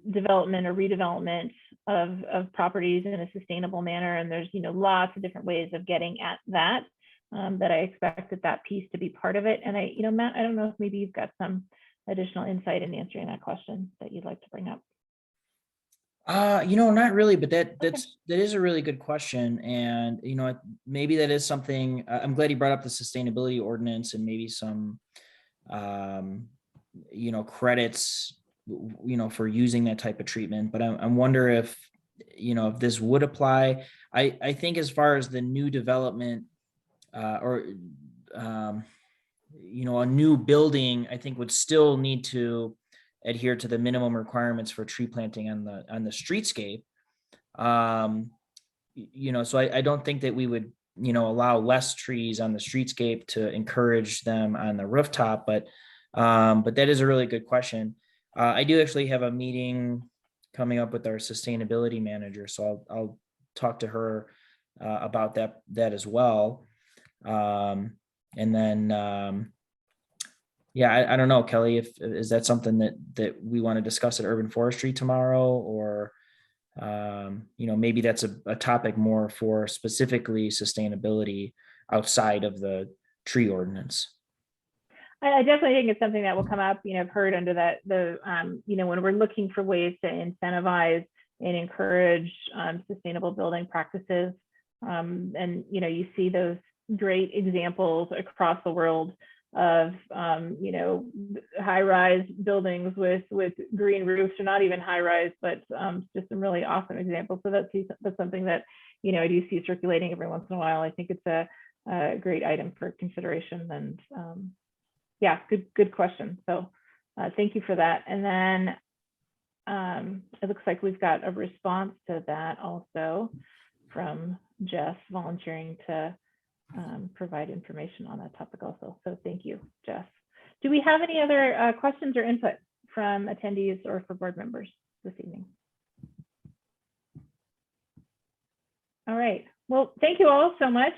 development or redevelopment of properties in a sustainable manner. And there's, you know, lots of different ways of getting at that, that I expect that piece to be part of it. And I, you know, Matt, I don't know if maybe you've got some additional insight in answering that question that you'd like to bring up. You know, not really, but that is a really good question. And, you know, maybe that is something, I'm glad you brought up the sustainability ordinance and maybe some, you know, credits, you know, for using that type of treatment. But I wonder if, you know, if this would apply. I think as far as the new development you know, a new building, I think would still need to adhere to the minimum requirements for tree planting on the streetscape. You know, so I don't think that we would, you know, allow less trees on the streetscape to encourage them on the rooftop, but that is a really good question. I do actually have a meeting coming up with our sustainability manager, so I'll talk to her about that as well. And then, yeah, I don't know, Kelly, is that something that we want to discuss at Urban Forestry tomorrow, or, you know, maybe that's a topic more for specifically sustainability outside of the tree ordinance? I definitely think it's something that will come up. You know, I've heard under that you know, when we're looking for ways to incentivize and encourage sustainable building practices, and, you know, you see those great examples across the world of, you know, high-rise buildings with green roofs, or not even high-rise, but just some really awesome examples. So that's something that, you know, I do see circulating every once in a while. I think it's a great item for consideration. And yeah, good question. So thank you for that. And then it looks like we've got a response to that also from Jess volunteering to provide information on that topic also. So thank you, Jess. Do we have any other questions or input from attendees or for board members this evening? right. Well, thank you all so much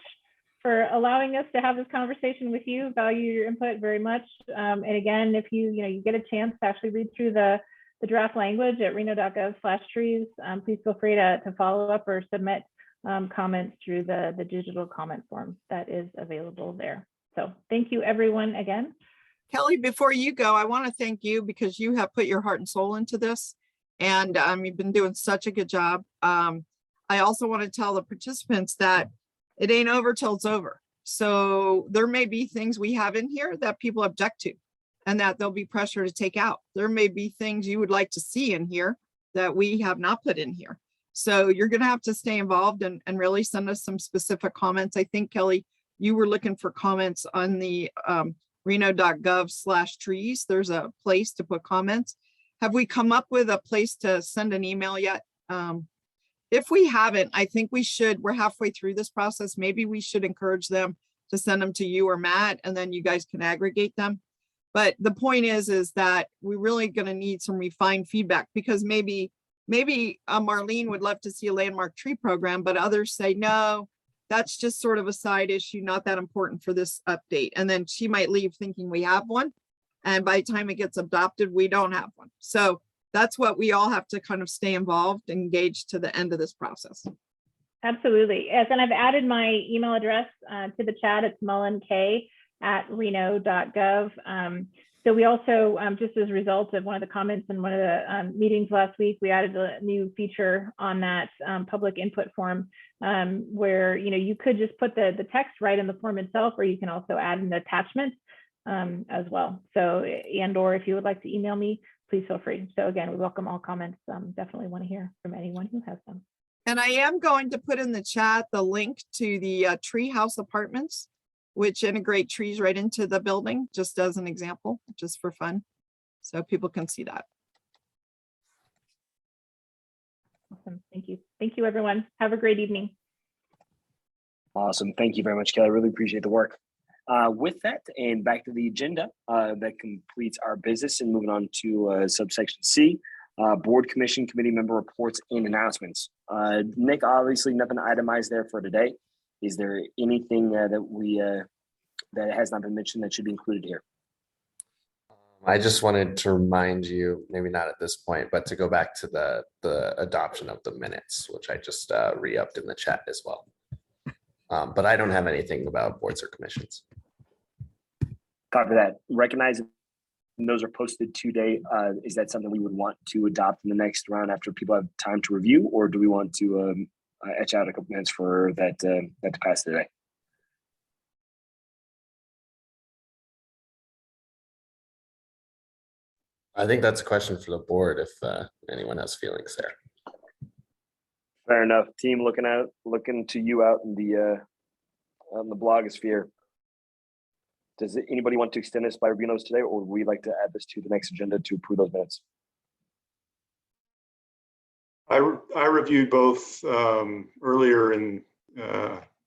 for allowing us to have this conversation with you. Value your input very much. And again, if you get a chance to actually read through the draft language at reno.gov/trees, please feel free to follow up or submit comments through the digital comment form that is available there. So thank you everyone again. Kelly, before you go, I want to thank you because you have put your heart and soul into this. And you've been doing such a good job. I also want to tell the participants that it ain't over till it's over. So there may be things we have in here that people object to and that there'll be pressure to take out. There may be things you would like to see in here that we have not put in here. So you're going to have to stay involved and really send us some specific comments. I think, Kelly, you were looking for comments on the reno.gov/trees. There's a place to put comments. Have we come up with a place to send an email yet? If we haven't, I think we should. We're halfway through this process. Maybe we should encourage them to send them to you or Matt, and then you guys can aggregate them. But the point is that we're really going to need some refined feedback, because maybe Marlene would love to see a landmark tree program, but others say, no, that's just sort of a side issue, not that important for this update. And then she might leave thinking we have one. And by the time it gets adopted, we don't have one. So that's what we all have to kind of stay involved, engaged to the end of this process. Absolutely. Yes, and I've added my email address to the chat. It's mullenk@reno.gov. So we also, just as a result of one of the comments in one of the meetings last week, we added a new feature on that public input form where you could just put the text right in the form itself, or you can also add an attachment as well. So, and/or if you would like to email me, please feel free. So again, we welcome all comments. Definitely want to hear from anyone who has them. And I am going to put in the chat the link to the Treehouse Apartments, which integrate trees right into the building, just as an example, just for fun. So people can see that. Awesome. Thank you. Thank you, everyone. Have a great evening. Awesome. Thank you very much, Kelly. I really appreciate the work. With that, and back to the agenda, that completes our business, and moving on to subsection C, board, commission, committee member reports and announcements. Nick, obviously nothing itemized there for today. Is there anything that has not been mentioned that should be included here? I just wanted to remind you, maybe not at this point, but to go back to the adoption of the minutes, which I just re-upped in the chat as well. But I don't have anything about boards or commissions. Copy that. Recognize those are posted today. Is that something we would want to adopt in the next round after people have time to review, or do we want to etch out a couple minutes for that to pass today? I think that's a question for the board if anyone has feelings there. Fair enough. Team, looking to you out in the blogosphere. Does anybody want to extend this by reviewing those today, or would we like to add this to the next agenda to approve those minutes? I reviewed both earlier, and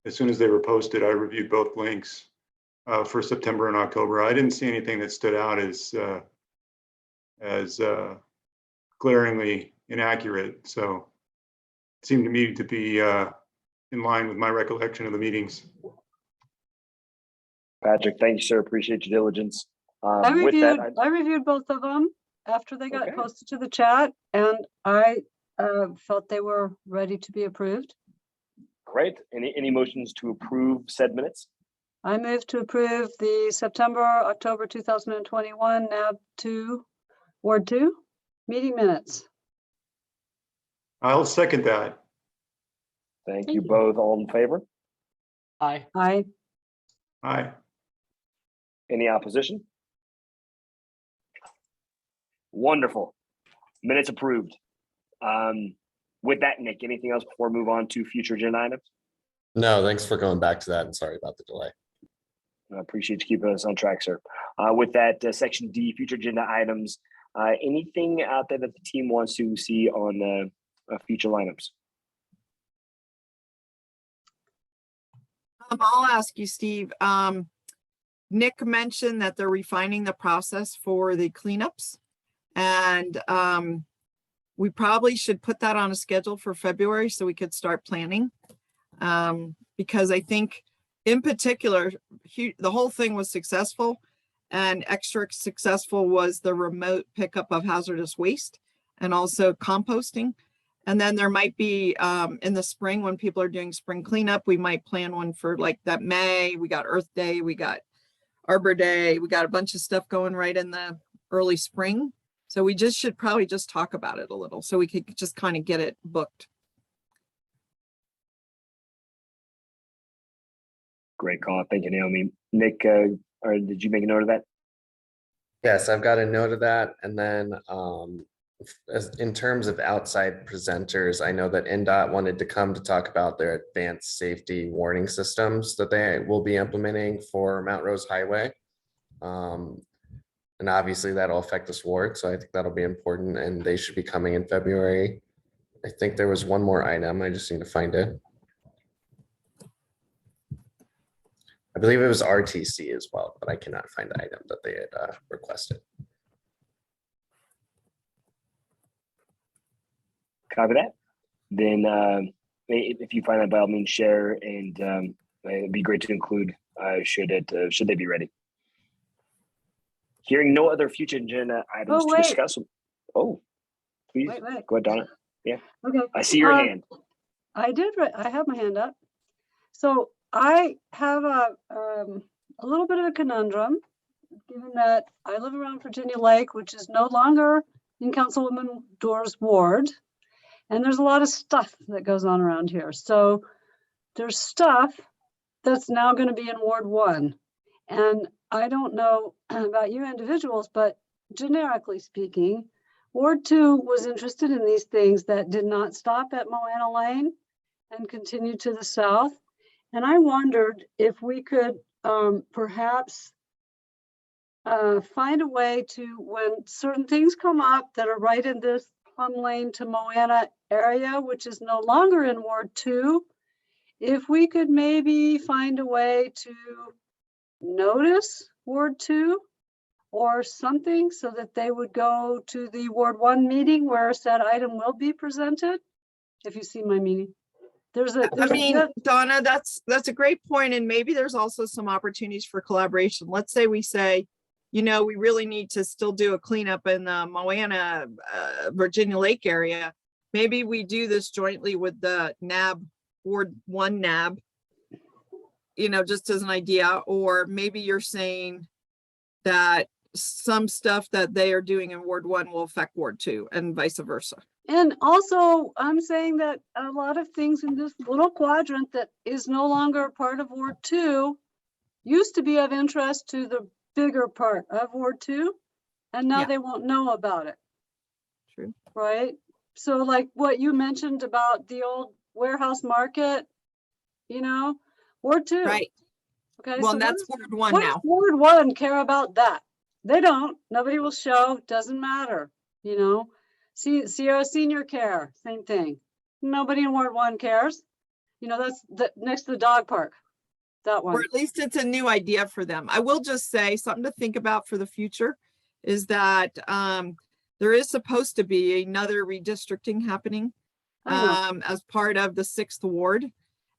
as soon as they were posted, I reviewed both links for September and October. I didn't see anything that stood out as glaringly inaccurate. So it seemed to me to be in line with my recollection of the meetings. Patrick, thank you, sir. Appreciate your diligence. I reviewed both of them after they got posted to the chat, and I felt they were ready to be approved. Great. Any motions to approve said minutes? I move to approve the September-October 2021 NAB 2 Ward 2 meeting minutes. I'll second that. Thank you both. All in favor? Aye. Aye. Aye. Any opposition? Wonderful. Minutes approved. With that, Nick, anything else before we move on to future agenda items? No, thanks for going back to that, and sorry about the delay. I appreciate you keeping us on track, sir. With that, section D, future agenda items. Anything out there that the team wants to see on future lineups? I'll ask you, Steve. Nick mentioned that they're refining the process for the cleanups, and we probably should put that on a schedule for February so we could start planning. Because I think in particular, the whole thing was successful, and extra successful was the remote pickup of hazardous waste and also composting. And then there might be in the spring when people are doing spring cleanup, we might plan one for like that May. We got Earth Day, we got Arbor Day, we got a bunch of stuff going right in the early spring. So we just should probably just talk about it a little so we could just kind of get it booked. Great call. Thank you, Naomi. Nick, or did you make a note of that? Yes, I've got a note of that. And then in terms of outside presenters, I know that NDOT wanted to come to talk about their advanced safety warning systems that they will be implementing for Mount Rose Highway. And obviously that'll affect this ward. So I think that'll be important, and they should be coming in February. I think there was one more item. I just need to find it. I believe it was RTC as well, but I cannot find the item that they had requested. Copy that. Then if you find that, by all means share, and it'd be great to include should they be ready. Hearing no other future agenda items to discuss. Oh, please Wait. Go ahead, Donna. Yeah. Okay. I see your hand. I have my hand up. So I have a little bit of a conundrum, given that I live around Virginia Lake, which is no longer in Councilwoman Doerr's ward. And there's a lot of stuff that goes on around here. So there's stuff that's now going to be in Ward 1. And I don't know about you individuals, but generically speaking, Ward 2 was interested in these things that did not stop at Moana Lane and continue to the south. And I wondered if we could perhaps find a way to, when certain things come up that are right in this Plum Lane to Moana area, which is no longer in Ward 2, if we could maybe find a way to notice Ward 2 or something so that they would go to the Ward 1 meeting where said item will be presented, if you see my meaning. Donna, that's a great point. And maybe there's also some opportunities for collaboration. Let's say we say, we really need to still do a cleanup in the Moana, Virginia Lake area. Maybe we do this jointly with the NAB, Ward 1 NAB, just as an idea. Or maybe you're saying that some stuff that they are doing in Ward 1 will affect Ward 2 and vice versa. And also, I'm saying that a lot of things in this little quadrant that is no longer part of Ward 2 used to be of interest to the bigger part of Ward 2, and now they won't know about it. True. Right? So like what you mentioned about the old warehouse market, Ward 2. Right. Okay. Well, so that's Ward 1 what now. does Ward 1 care about that? They don't. Nobody will show. Doesn't matter. Sierra Senior Care, same thing. Nobody in Ward 1 cares. That's next to the dog park. That one. Or at least it's a new idea for them. I will just say something to think about for the future is that there is supposed to be another redistricting happening as part of the 6th ward.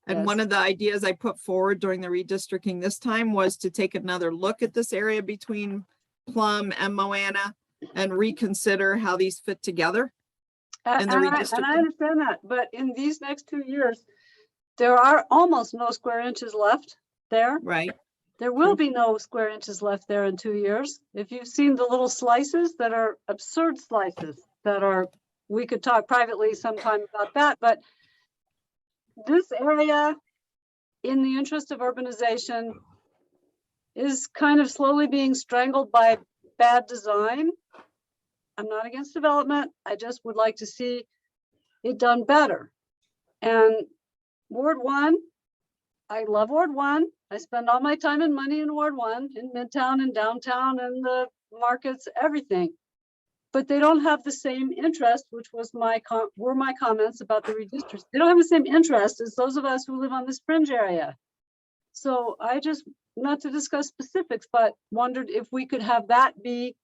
And one of the ideas I put forward during the redistricting this time was to take another look at this area between Plum and Moana and reconsider how these fit together. And I understand that, but in these next 2 years, there are almost no square inches left there. Right. There will be no square inches left there in 2 years. If you've seen the little slices that are absurd slices that are, we could talk privately sometime about that, but this area, in the interest of urbanization, is kind of slowly being strangled by bad design. I'm not against development. I just would like to see it done better. And Ward 1, I love Ward 1. I spend all my time and money in Ward 1, in Midtown and downtown and the markets, everything. But they don't have the same interest, which was were my comments about the redistricts. They don't have the same interest as those of us who live on this fringe area. So I just, not to discuss specifics, but wondered if we could have that be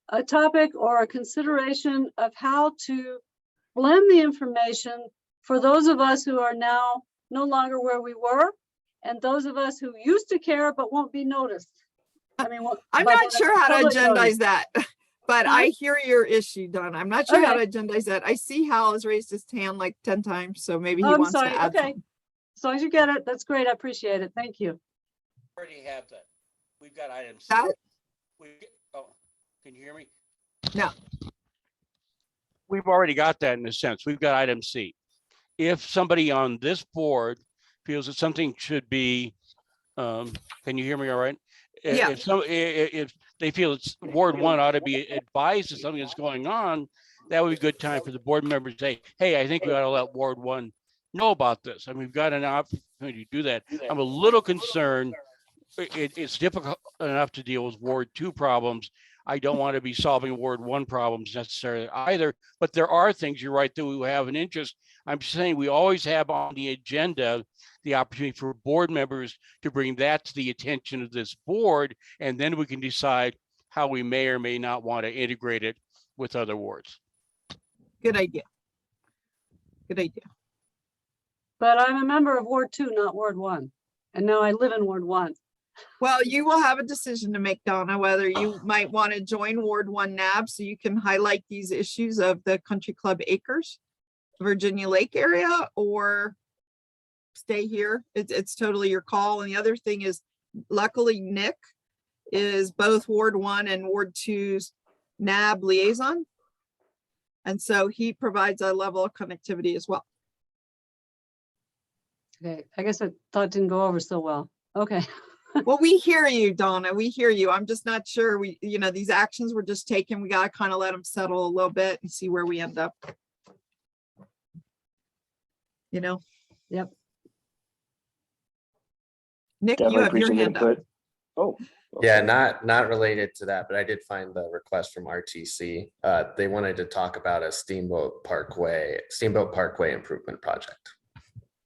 a topic or a consideration of how to blend the information for those of us who are now no longer where we were. And those of us who used to care but won't be noticed. I mean, I'm by not the sure how to public agendize notice. that, but Huh? I hear your issue, Donna. I'm not sure how Okay. to agendize that. I see Hal has raised his hand like 10 times, so maybe he I'm wants to sorry. add Okay. something. As long as you get it, that's great. I appreciate it. Thank you. Already have that. We've got items. That, Oh, can you hear me? no, We've already got that in a sense. We've got item C. If somebody on this board feels that something should be, can you hear me all right? Yeah. If they feel it's Ward 1 ought to be advised of something that's going on, that would be a good time for the board members to say, hey, I think we ought to let Ward 1 know about this. I mean, we've got an opportunity to do that. I'm a little concerned. It's difficult enough to deal with Ward 2 problems. I don't want to be solving Ward 1 problems necessarily either, but there are things, you're right, that we have an interest. I'm saying we always have on the agenda the opportunity for board members to bring that to the attention of this board, and then we can decide how we may or may not want to integrate it with other wards. good idea. Good idea. But I'm a member of Ward 2, not Ward 1. And now I live in Ward 1. Well, you will have a decision to make, Donna, whether you might want to join Ward 1 NAB so you can highlight these issues of the Country Club Acres, Virginia Lake area, or stay here. It's totally your call. And the other thing is, luckily, Nick is both Ward 1 and Ward 2's NAB liaison. And so he provides a level of connectivity as well. Okay, I guess I thought it didn't go over so well. Okay. Well, we hear you, Donna. We hear you. I'm just not sure. These actions were just taken. We got to kind of let them settle a little bit and see where we end up. Yep. Nick, you Definitely have your appreciate the hand up. input. Oh. Yeah, okay. not related to that, but I did find the request from RTC. They wanted to talk about a Steamboat Parkway improvement project.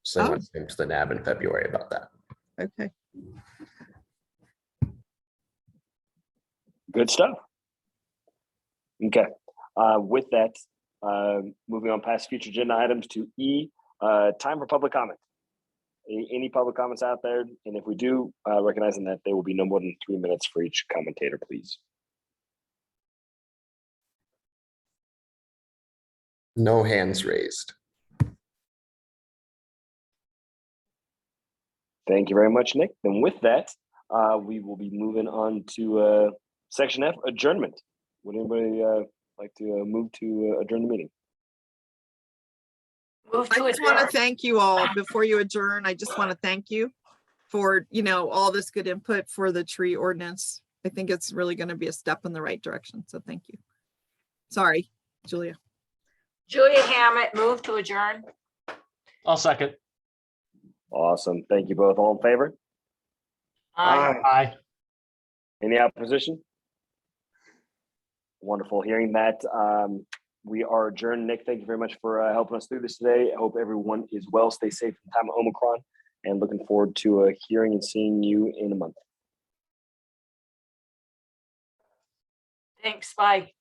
So they went into the NAB in February about that. Okay. Good stuff. Okay. With that, moving on past future agenda items to E, time for public comment. Any public comments out there? And if we do, recognizing that they will be no more than 3 minutes for each commentator, please. No hands raised. Thank you very much, Nick. And with that, we will be moving on to section F, adjournment. Would anybody like to move to adjourn the meeting? Move I to just want to adjourn. thank you all before you adjourn. I just want to thank you for, all this good input for the tree ordinance. I think it's really going to be a step in the right direction. So thank you. Sorry, Julia. Julia Hammett, move to adjourn. I'll second. Awesome. Thank you both. All in favor? Aye. Aye. Any opposition? Wonderful. Hearing that, we are adjourned. Nick, thank you very much for helping us through this today. I hope everyone is well. Stay safe in the time of Omicron, and looking forward to hearing and seeing you in a month. Thanks. Bye.